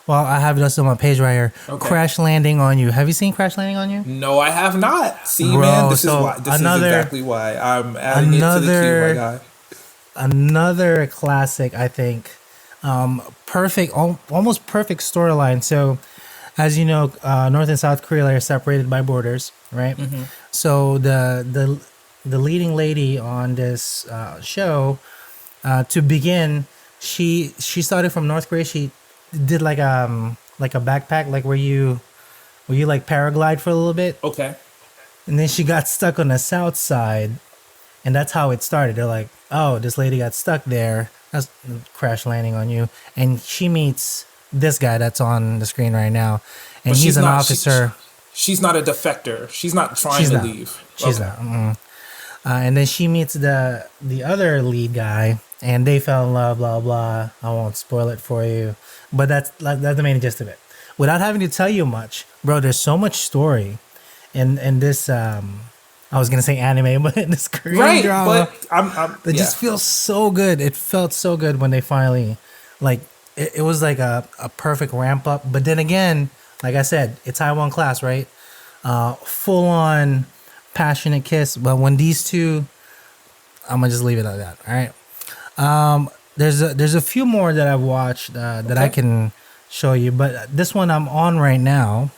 I have this on my page right here. Okay. Crash Landing on You. Have you seen Crash Landing on You? No, I have not. See, bro, man, this is exactly why I'm adding it to the queue, my guy. Another classic, I think. Perfect, almost perfect storyline. So, as you know, North and South Korea are separated by borders, right? Mm-hmm. So the leading lady on this show, to begin, she started from North Korea. She did like a backpack, like where you like paraglide for a little bit. Okay. And then she got stuck on the south side, and that's how it started. They're like, oh, this lady got stuck there. That's Crash Landing on You. And she meets this guy that's on the screen right now, and he's an officer. She's not a defector. She's not trying to leave. She's not. And then she meets the other lead guy, and they fell in love. Blah blah. I won't spoil it for you, but that's the main gist of it. Without having to tell you much, bro, there's so much story in this. I was gonna say anime, but this Korean drama, but it just feels so good. It felt so good when they finally, like, it was like a perfect ramp up. But then again, like I said, it's Itaewon Class, right? Full on passionate kiss. But when these two, I'm gonna just leave it like that. All right. There's a few more that I've watched that I can show you, but this one I'm on right now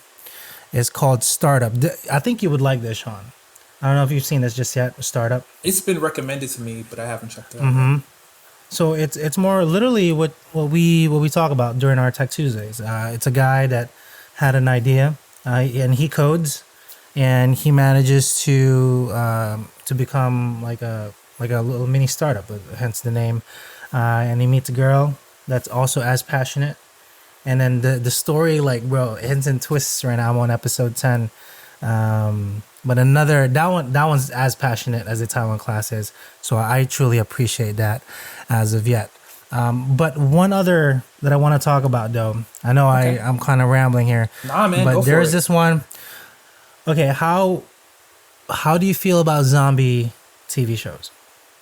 is called Startup. I think you would like this, Sean. I don't know if you've seen this just yet. Startup. It's been recommended to me, but I haven't checked it out. Mm-hmm. So it's more literally what we talk about during our Tech Tuesdays. It's a guy that had an idea, and he codes, and he manages to become like a little mini startup, hence the name. And he meets a girl that's also as passionate. And then the story, like, bro, it hints and twists right now. I'm on episode 10. But that one's as passionate as the Taiwan class is. So I truly appreciate that as of yet. But one other that I want to talk about, though, I know Okay. I'm kind of rambling here. Nah, man, but go for there's it. this one. Okay, how do you feel about zombie TV shows?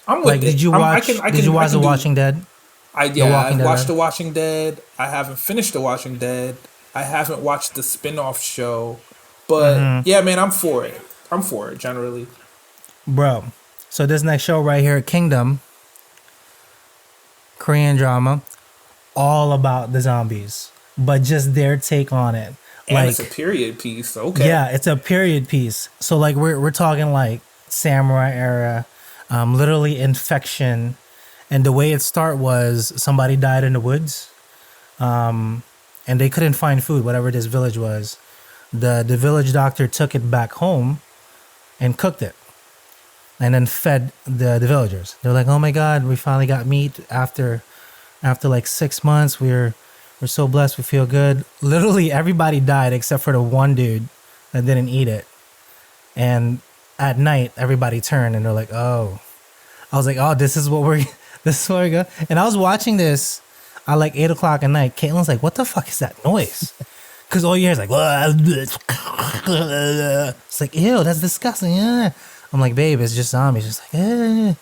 I'm with Like, it. did you watch? Did you watch The Walking Dead? The Walking I've Dead. watched The Walking Dead. I haven't finished The Walking Dead. I haven't watched the spin-off show. But yeah, man, I'm for it. I'm for it generally. Bro, so this next show right here, Kingdom, Korean drama, all about the zombies, but just their take on it. And Like, it's a period piece. Okay. yeah, it's a period piece. So like we're talking like samurai era, literally infection, and the way it start was somebody died in the woods, and they couldn't find food, whatever this village was. The village doctor took it back home and cooked it, and then fed the villagers. They're like, "Oh my God, we finally got meat after like 6 months. We're so blessed. We feel good." Literally everybody died except for the one dude that didn't eat it. And at night, everybody turned and they're like, "Oh," I was like, "Oh, this is what we're this is where we go." And I was watching this at like 8 o'clock at night. Caitlin's like, "What the fuck is that noise?" Because all you hear is like, it's like, ew, that's disgusting. Yeah. I'm like, babe, it's just zombies. Just like, eh.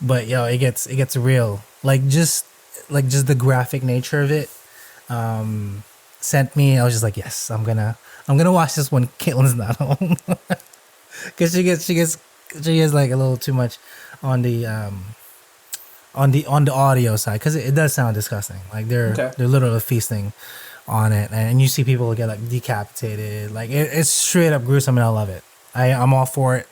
But yo, it gets real. Like just the graphic nature of it sent me. I was just like, yes, I'm gonna watch this when Caitlin's not home, because she gets like a little too much on the audio side, because it does sound disgusting. Like they're literally feasting on it, and you see people get like decapitated. Like it's straight up gruesome, and I love it. I'm all for it.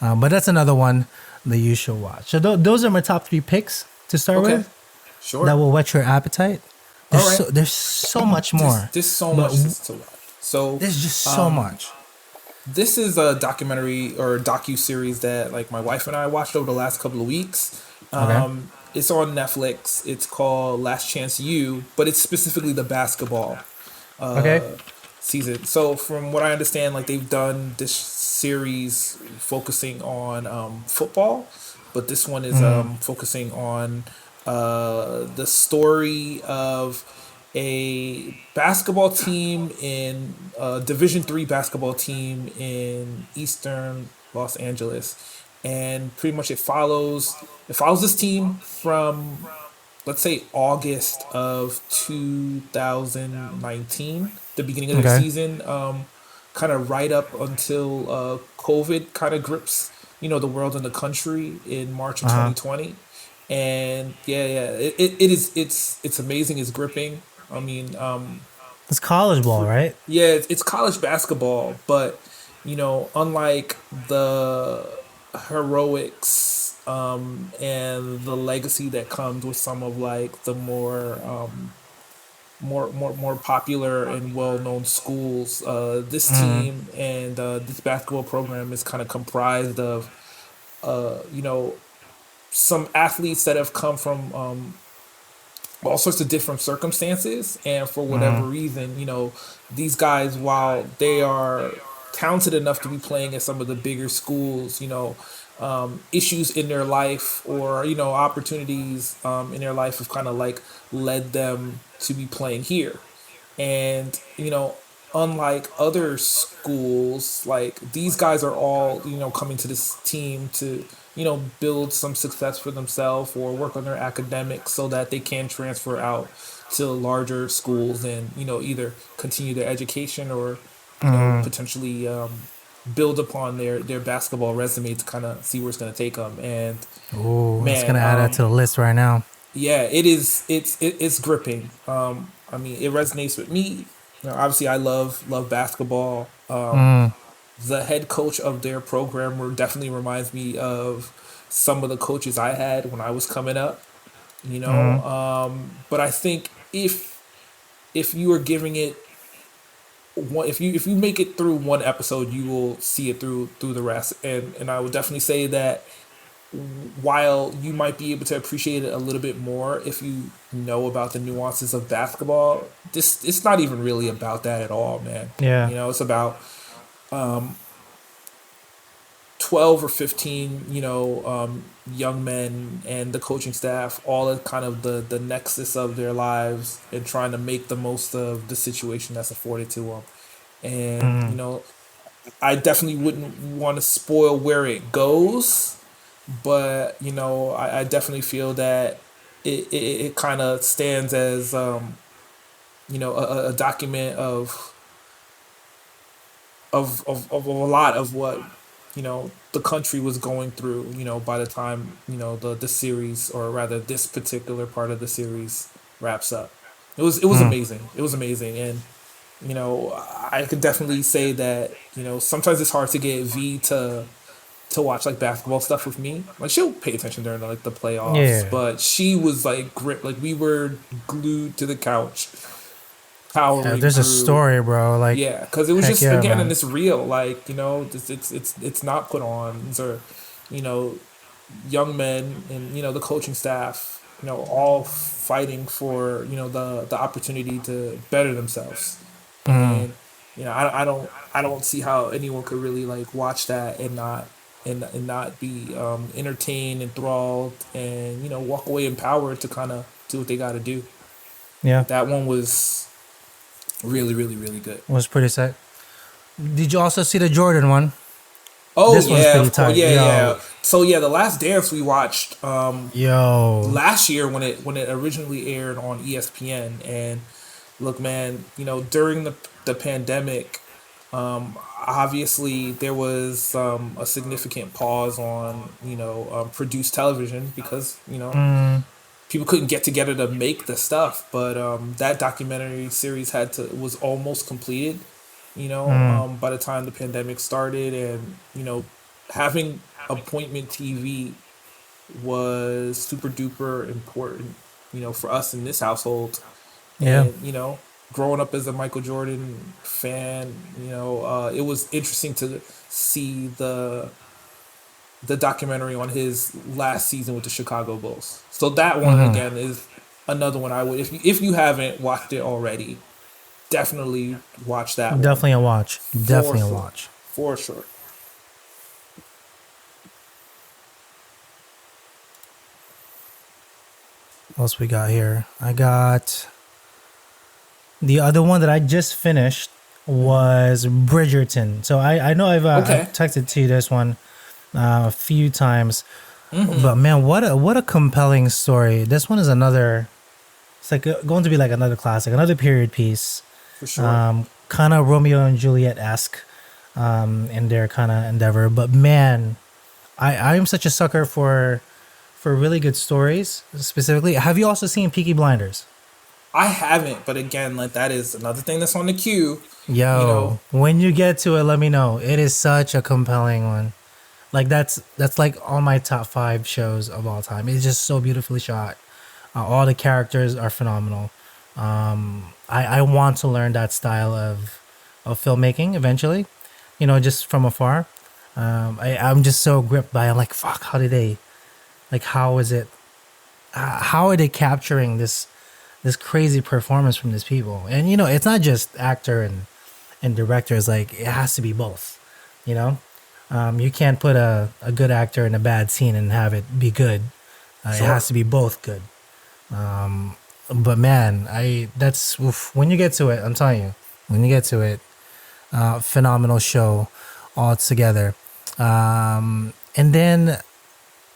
But that's another one that you should watch. So those are my top 3 picks to start with. Sure. That will whet your appetite. All right. There's so much more. There's so much to watch. So There's just so much. this is a documentary or docu-series that like my wife and I watched over the last couple of weeks. Okay. It's on Netflix. It's called Last Chance U, but it's specifically the basketball Okay. season. So from what I understand, like they've done this series focusing on football, but this one is focusing on the story of a basketball team in Division 3 basketball team in Eastern Los Angeles, and pretty much it follows this team from, let's say, August of 2019, the beginning of the Okay. season, kind of right up until COVID kind of grips, the world and the country in March of 2020. And it's amazing. It's gripping. I mean, It's college ball, right? yeah, it's college basketball, but unlike the heroics and the legacy that comes with some of like the more popular and well known schools, this team and this basketball program is kind of comprised of some athletes that have come from all sorts of different circumstances, and for whatever reason, these guys, while they are talented enough to be playing at some of the bigger schools, issues in their life or opportunities in their life have kind of like led them to be playing here. And unlike other schools, like these guys are all coming to this team to build some success for themselves or work on their academics so that they can transfer out to larger schools and either continue their education or potentially build upon their basketball resume to kind of see where it's going to take them. And Oh, man, it's gonna add that to the list right now. yeah, it is. It's gripping. I mean, it resonates with me. Obviously, I love basketball. The head coach of their program definitely reminds me of some of the coaches I had when I was coming up. But I think if you are giving it if you make it through one episode, you will see it through the rest. And I would definitely say that while you might be able to appreciate it a little bit more if you know about the nuances of basketball, this it's not even really about that at all, man. Yeah. It's about 12 or 15, young men and the coaching staff, all at kind of the nexus of their lives and trying to make the most of the situation that's afforded to them. And, I definitely wouldn't want to spoil where it goes, but, I definitely feel that it kind of stands as, a document of a lot of what the country was going through by the time the series, or rather this particular part of the series, wraps up. It was amazing. It was amazing. And I could definitely say that sometimes it's hard to get V to watch like basketball stuff with me. Like, she'll pay attention during like the playoffs, Yeah. but she was like grip, like we were glued to the couch Yeah, powering there's a through. story, bro. Like, Yeah, because it was heck just, yeah, again, man. and it's real. Like, it's not put on. These are, you know, young men and the coaching staff, all fighting for the opportunity to better themselves. Mm, And I don't see how anyone could really like watch that and not be entertained, enthralled, and walk away empowered to kind of do what they got to do. yeah, That one was really, really, really good. was pretty sick. Did you also see the Jordan one? Oh This one's yeah, pretty of course. tight. Yeah, Yo, yeah. So yeah, the Last Dance we watched yo. last year when it originally aired on ESPN. And look, man, during the pandemic, obviously there was a significant pause on produced television because Mm, people couldn't get together to make the stuff. But that documentary series was almost completed. mm, By the time the pandemic started, and having appointment TV was super duper important. For us in this household, yeah, and growing up as a Michael Jordan fan, it was interesting to see the documentary on his last season with the Chicago Bulls. So that one hmm again is another one I would, if you haven't watched it already, definitely watch that one Definitely a watch. for Definitely a sure, watch. for sure. What else we got here? I got the other one that I just finished was Bridgerton. So I know I've Okay. texted to you this one a few times, but man, what a compelling story. This one is another. It's like going to be like another classic, another period piece. For sure. Kind of Romeo and Juliet esque in their kind of endeavor. But man, I am such a sucker for really good stories. Specifically, have you also seen Peaky Blinders? I haven't, but again, like that is another thing that's on the queue. You know, Yo, when you get to it, let me know. It is such a compelling one. Like that's like on my top 5 shows of all time. It's just so beautifully shot. All the characters are phenomenal. I want to learn that style of filmmaking eventually. Just from afar. I'm just so gripped by. I'm like, fuck. How did they? Like, how is it? How are they capturing this crazy performance from these people? And it's not just actor and director. It's like it has to be both. You know, you can't put a good actor in a bad scene and have it be good. It sure. has to be both good. But man, that's oof, when you get to it. I'm telling you, when you get to it, phenomenal show altogether. And then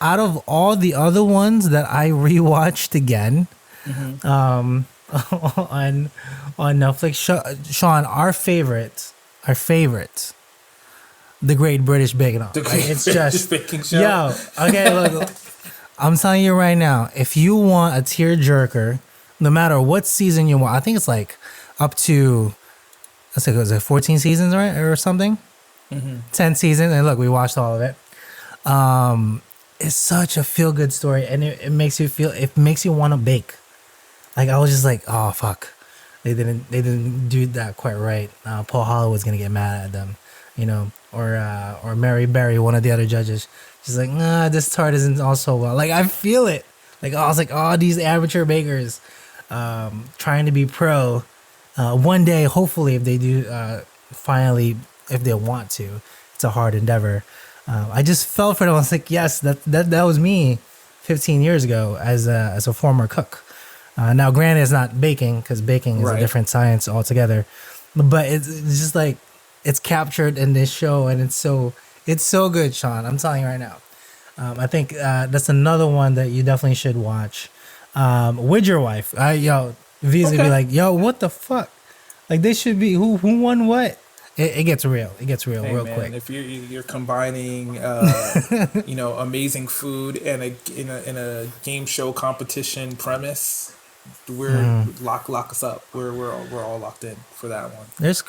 out of all the other ones that I rewatched again, um, on Netflix, Sean, our favorite, The Great British Bake Off. The Like, Great it's British just Baking Show. yo. Okay, look, I'm telling you right now, if you want a tearjerker, no matter what season you want, I think it's like up to, let's say, was it 14 seasons, right, or something? 10 seasons, and look, we watched all of it. It's such a feel good story, and it makes you want to bake. Like, I was just like, oh fuck, They didn't do that quite right. Paul Hollywood's gonna get mad at them, or Mary Berry, one of the other judges. She's like, nah, this tart isn't also well. Like I feel it. Like I was like, oh, these amateur bakers, trying to be pro. One day, hopefully, if they do, finally, if they want to, it's a hard endeavor. I just felt for them. I was like, yes, that was me 15 years ago as a former cook. Now, granted, it's not baking because baking is a different science altogether, but it's just like it's captured in this show, and it's so good, Sean. I'm telling you right now. I think that's another one that you definitely should watch with your wife. V's gonna be like, yo, what the fuck? Like they should be who won what? It gets real. It gets real real quick. If you're combining, amazing food and in a game show competition premise, we're lock us up. We're all locked in for that one. There's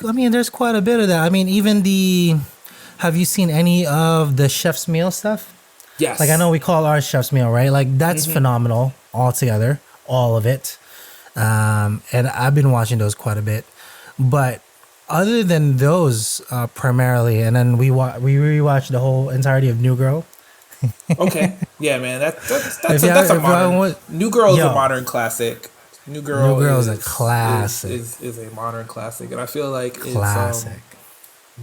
quite a bit of that. I mean, even have you seen any of the Chef's Meal stuff? Yes. Like I know we call ours Chef's Meal, right? Like that's phenomenal altogether, all of it. And I've been watching those quite a bit, but other than those, primarily, and then we rewatched the whole entirety of New Girl. Okay, yeah, man, that's a modern. New Girl is a modern classic. New Girl is a classic. Is a modern classic, and I feel like it's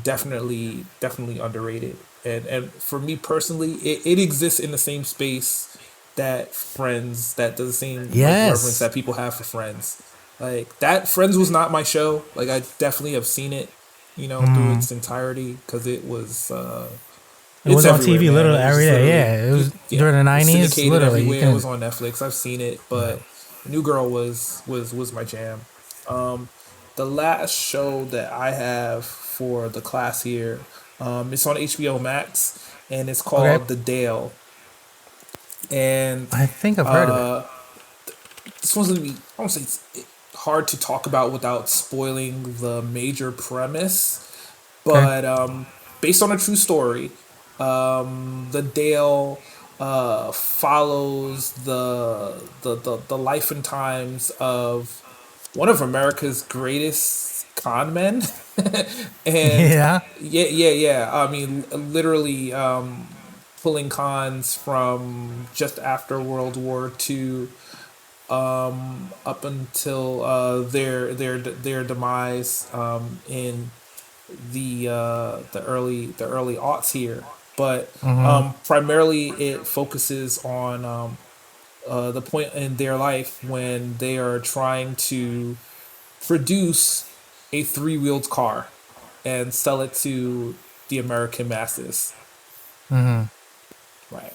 definitely underrated. And for me personally, it exists in the same space that Friends, that does the same reverence that people have for Friends. Like that, Friends was not my show. Like I definitely have seen it, through its entirety because it was. It was on TV literally every day. Yeah, it was during the 90s. Literally, it was on Netflix. I've seen it, but New Girl was my jam. The last show that I have for the class here, it's on HBO Max, and it's called The Dale. And I think I've heard of it. This one's gonna be, I don't say it's hard to talk about without spoiling the major premise, but based on a true story, The Dale follows the life and times of one of America's greatest con men. And yeah. I mean, literally pulling cons from just after World War II up until their demise in the early aughts here. But primarily it focuses on the point in their life when they are trying to produce a 3-wheeled car and sell it to the American masses. Right.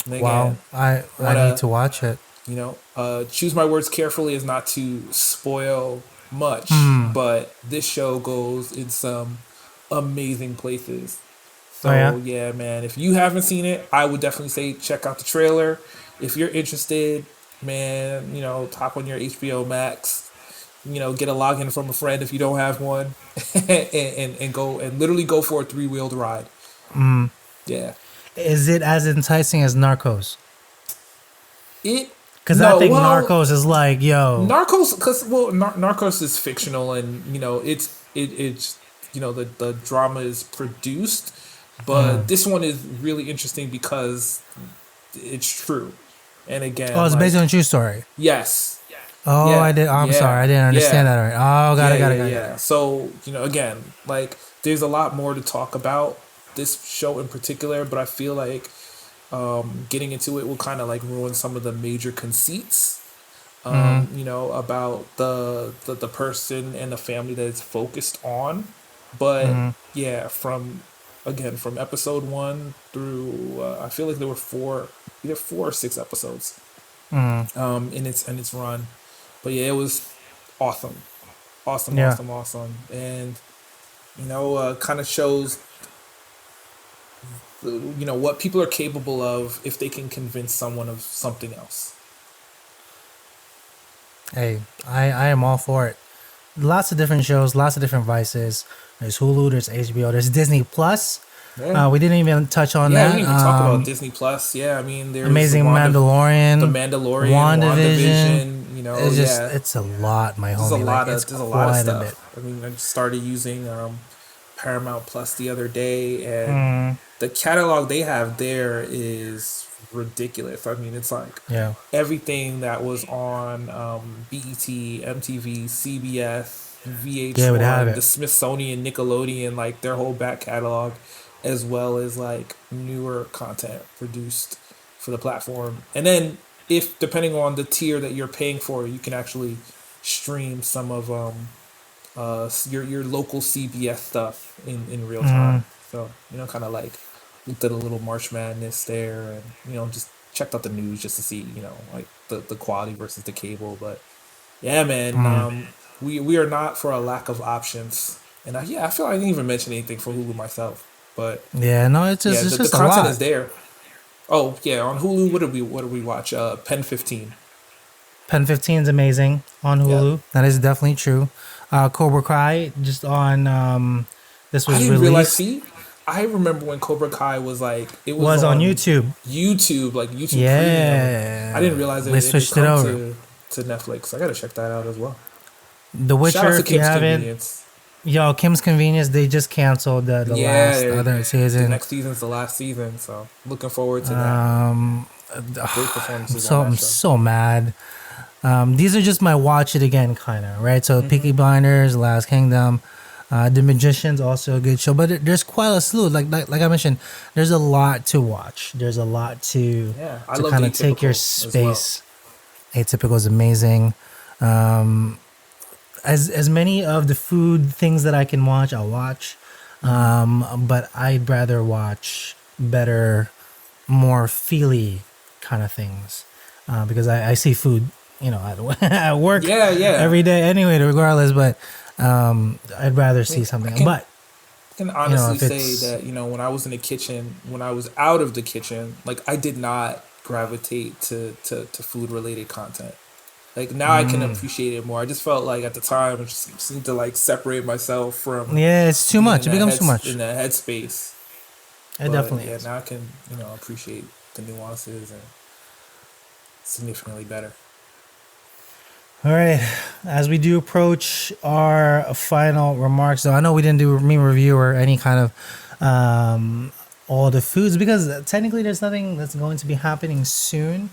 And again, wow, I need to watch it. Choose my words carefully as not to spoil much, but this show goes in some amazing places. So yeah, man, if you haven't seen it, I would definitely say check out the trailer. If you're interested, man, hop on your HBO Max, get a login from a friend if you don't have one, and go and literally go for a 3-wheeled ride. Yeah. Is it as enticing as Narcos? Because I think Narcos is like, yo. Narcos is fictional, and it's the drama is produced, but this one is really interesting because it's true. And again, it's based on a true story. Yes. Oh, yeah. I did. I'm sorry, I didn't understand that right. Oh, got it. So again, like there's a lot more to talk about this show in particular, but I feel like getting into it will kind of like ruin some of the major conceits, about the person and the family that it's focused on. But from episode 1 through I feel like there were either 4 or 6 episodes in its run. But yeah, it was awesome, and kind of shows what people are capable of if they can convince someone of something else. Hey, I am all for it. Lots of different shows, lots of different vices. There's Hulu, there's HBO, there's Disney Plus. Yeah. We didn't even touch on that. We didn't even talk about Disney Plus. Yeah, I mean, there's Amazing Mandalorian, The Mandalorian, WandaVision. It's just Yeah. it's a lot, my homie. Like it's There's a lot of quite a bit. stuff. I mean, I started using Paramount Plus the other day, and the catalog they have there is ridiculous. I mean, it's like Yeah. everything that was on BET, MTV, CBS, Yeah, we'd have VH1, the it. Smithsonian, Nickelodeon, like their whole back catalog, as well as like newer content produced for the platform. And then, if depending on the tier that you're paying for, you can actually stream some of your local CBS stuff in real time. So kind of like looked at a little March Madness there, and just checked out the news just to see like the quality versus the cable. But yeah, man, we are not for a lack of options, and I feel like I didn't even mention anything for Hulu myself, but Yeah, no, yeah, it's the just a content lot. is there. Oh yeah, on Hulu, what did we watch? Pen 15. Pen 15 is amazing on Yeah. Hulu. That is definitely true. Cobra Kai just on this I was didn't realize. released See, I remember when Cobra Kai was like it was was on on YouTube. YouTube, like YouTube Premium. I didn't Yeah. realize They it could switched it come over. to Netflix. I gotta check that out as well. The Shout out Witcher, to if you Kim's haven't, Convenience. yo, Kim's Convenience, they just canceled the Yeah, last other the season. next season's the last season, so looking forward to that. Um, Great I'm performances on that I'm show. so mad. These are just my watch it again kind of, right? So Mm-hmm. Peaky Blinders, Last Kingdom, The Magician's also a good show, but there's quite a slew. Like I mentioned, there's a lot to watch. There's a lot Yeah, I to love kind of take your Atypical as well. space. Atypical is amazing. Um, as many of the food things that I can watch, I'll watch. But I'd rather watch better, more feely kind of things because I see food, at work Yeah, yeah. every day anyway, regardless. But I'd rather I mean, see I something. can But I can honestly if say it's that when I was in the kitchen, when I was out of the kitchen, like I did not gravitate to food related content. Like now I can appreciate it more. I just felt like at the time I just seemed to like separate myself from yeah, it's too being much. It becomes too much. in that headspace. It But definitely yeah, is. now I can appreciate the nuances and significantly better. All right. As we do approach our final remarks, though, I know we didn't do a meal review or any kind of all the foods because technically there's nothing that's going to be happening soon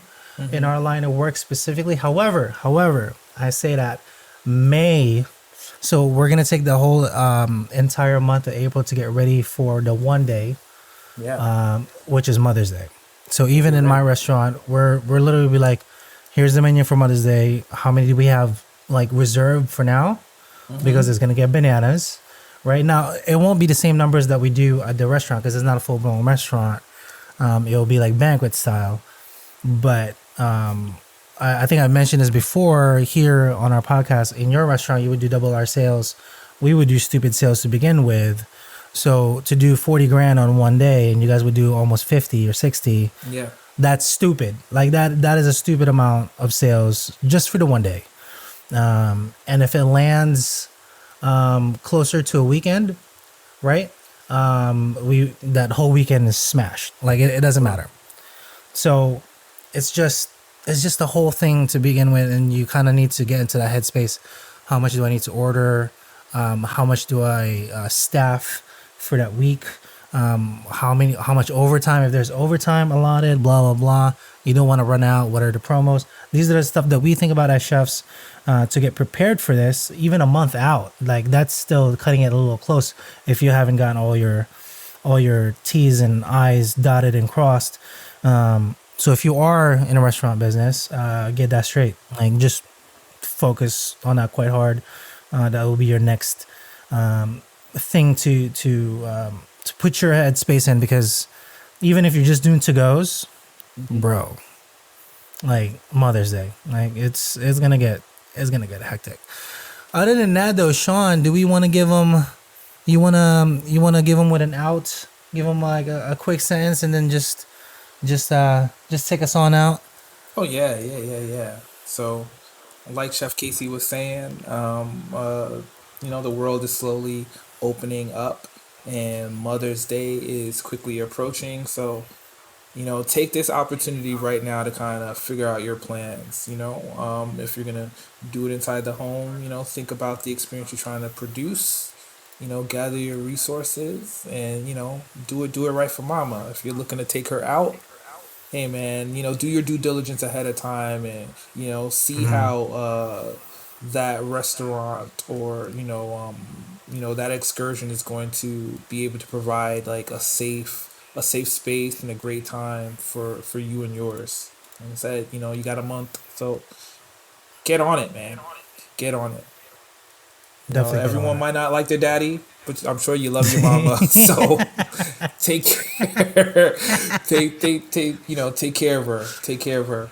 in our line of work specifically. However, I say that May. So we're gonna take the whole entire month of April to get ready for the one day, Yeah. which is Mother's Day. So even You're in my right. restaurant, we're literally be like, here's the menu for Mother's Day. How many do we have like reserved for now? Because it's gonna get bananas. Right now, it won't be the same numbers that we do at the restaurant because it's not a full blown restaurant. It'll be like banquet style. But I think I mentioned this before here on our podcast. In your restaurant, you would do double our sales. We would do stupid sales to begin with. So to do 40 grand on one day and you guys would do almost 50 or 60, Yeah. that's stupid. Like that is a stupid amount of sales just for the one day. And if it lands closer to a weekend, right? We that whole weekend is smashed. Like it doesn't matter. So it's just the whole thing to begin with, and you kind of need to get into that headspace. How much do I need to order? How much do I staff for that week? How much overtime? If there's overtime allotted, blah blah blah. You don't want to run out. What are the promos? These are the stuff that we think about as chefs to get prepared for this. Even a month out, like that's still cutting it a little close. If you haven't gotten all your T's and I's dotted and crossed. So if you are in a restaurant business, get that straight. Like just focus on that quite hard. That will be your next thing to put your headspace in because even if you're just doing to goes, bro, like Mother's Day, like it's gonna get hectic. Other than that, though, Sean, do we want to give them? You wanna give them with an out? Give them like a quick sentence and then just take us on out. Oh yeah. So, like Chef Casey was saying, the world is slowly opening up, and Mother's Day is quickly approaching. So, take this opportunity right now to kind of figure out your plans. If you're gonna do it inside the home, think about the experience you're trying to produce. Gather your resources and do it right for mama. If you're looking to take her out, hey man, do your due diligence ahead of time and see how that restaurant or that excursion is going to be able to provide like a safe space and a great time for you and yours. Like I said, you got a month, so get on it, man. Get on it. Definitely. Everyone might not like their daddy, but I'm sure you love your mama. So take care. Take care of her. Take care of her.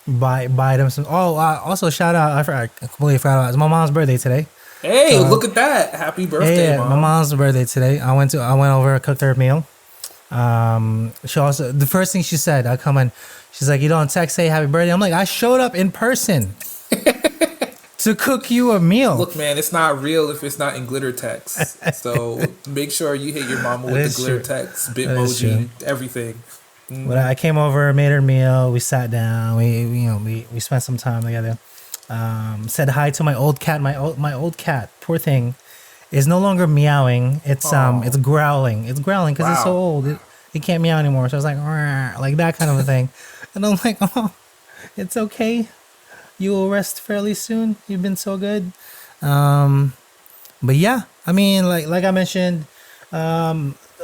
Buy them some. Oh, also shout out. I completely forgot about it. It's my mom's birthday today. Hey, look at that! Happy birthday, Mom. My mom's birthday today. I went over, cooked her a meal. She also, the first thing she said, I come in, she's like, you don't text, say happy birthday. I'm like, I showed up in person to cook you a meal. Look, man, it's not real if it's not in glitter text. So make sure you hit your mama with the glitter text, Bitmoji, everything. But I came over, made her meal. We sat down. We spent some time together. Said hi to my old cat. My old cat, poor thing, is no longer meowing. It's growling. It's growling because it's so old. It can't meow anymore. So I was like that kind of a thing. And I'm like, oh, it's okay. You will rest fairly soon. You've been so good. But yeah, I mean, like I mentioned,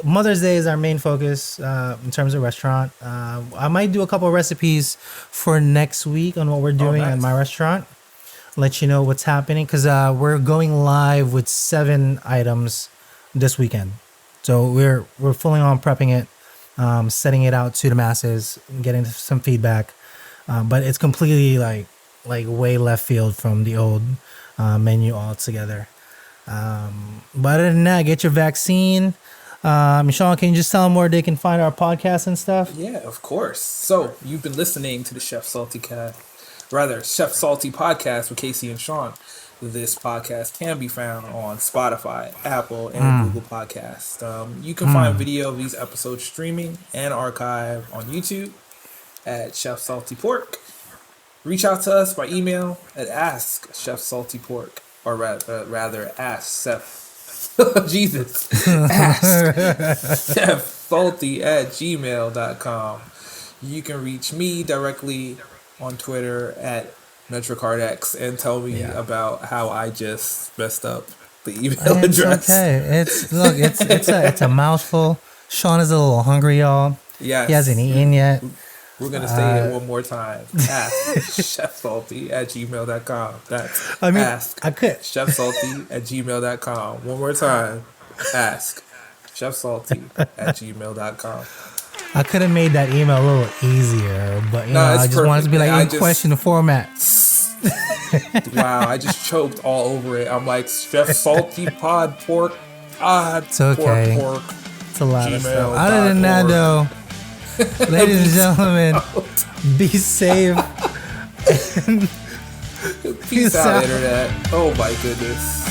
Mother's Day is our main focus in terms of restaurant. I might do a couple of recipes for next week on what we're doing at my restaurant. Let you know what's happening because we're going live with 7 items this weekend. So we're fully on prepping it, setting it out to the masses, getting some feedback. But it's completely like way left field from the old menu altogether. But other than that, get your vaccine. Sean, can you just tell them where they can find our podcast and stuff? Yeah, of course. So you've been listening to the Chef Salty Chef Salty podcast with Casey and Sean. This podcast can be found on Spotify, Apple, and Google Podcasts. You can find video of these episodes streaming and archive on YouTube at Chef Salty Pork. Reach out to us by email at AskChefSaltyPork, or rather Ask Chef. Jesus. AskChefSalty@gmail.com. You can reach me directly on Twitter at MetroCardX and tell me about how I just messed up the email address. Okay. It's a mouthful. Sean is a little hungry, y'all. Yes. He hasn't eaten yet. We're going to say it one more time. AskChefSalty@gmail.com. That's AskChefSalty@gmail.com. One more time. AskChefSalty@gmail.com. I could have made that email a little easier, but I just wanted to be like, question the format. Wow, I just choked all over it. I'm like, Chef Salty Pod Pork. It's okay. Pork. It's a lot of stuff. Other than that, though, ladies and gentlemen, be safe. Peace out, Internet. Oh my goodness.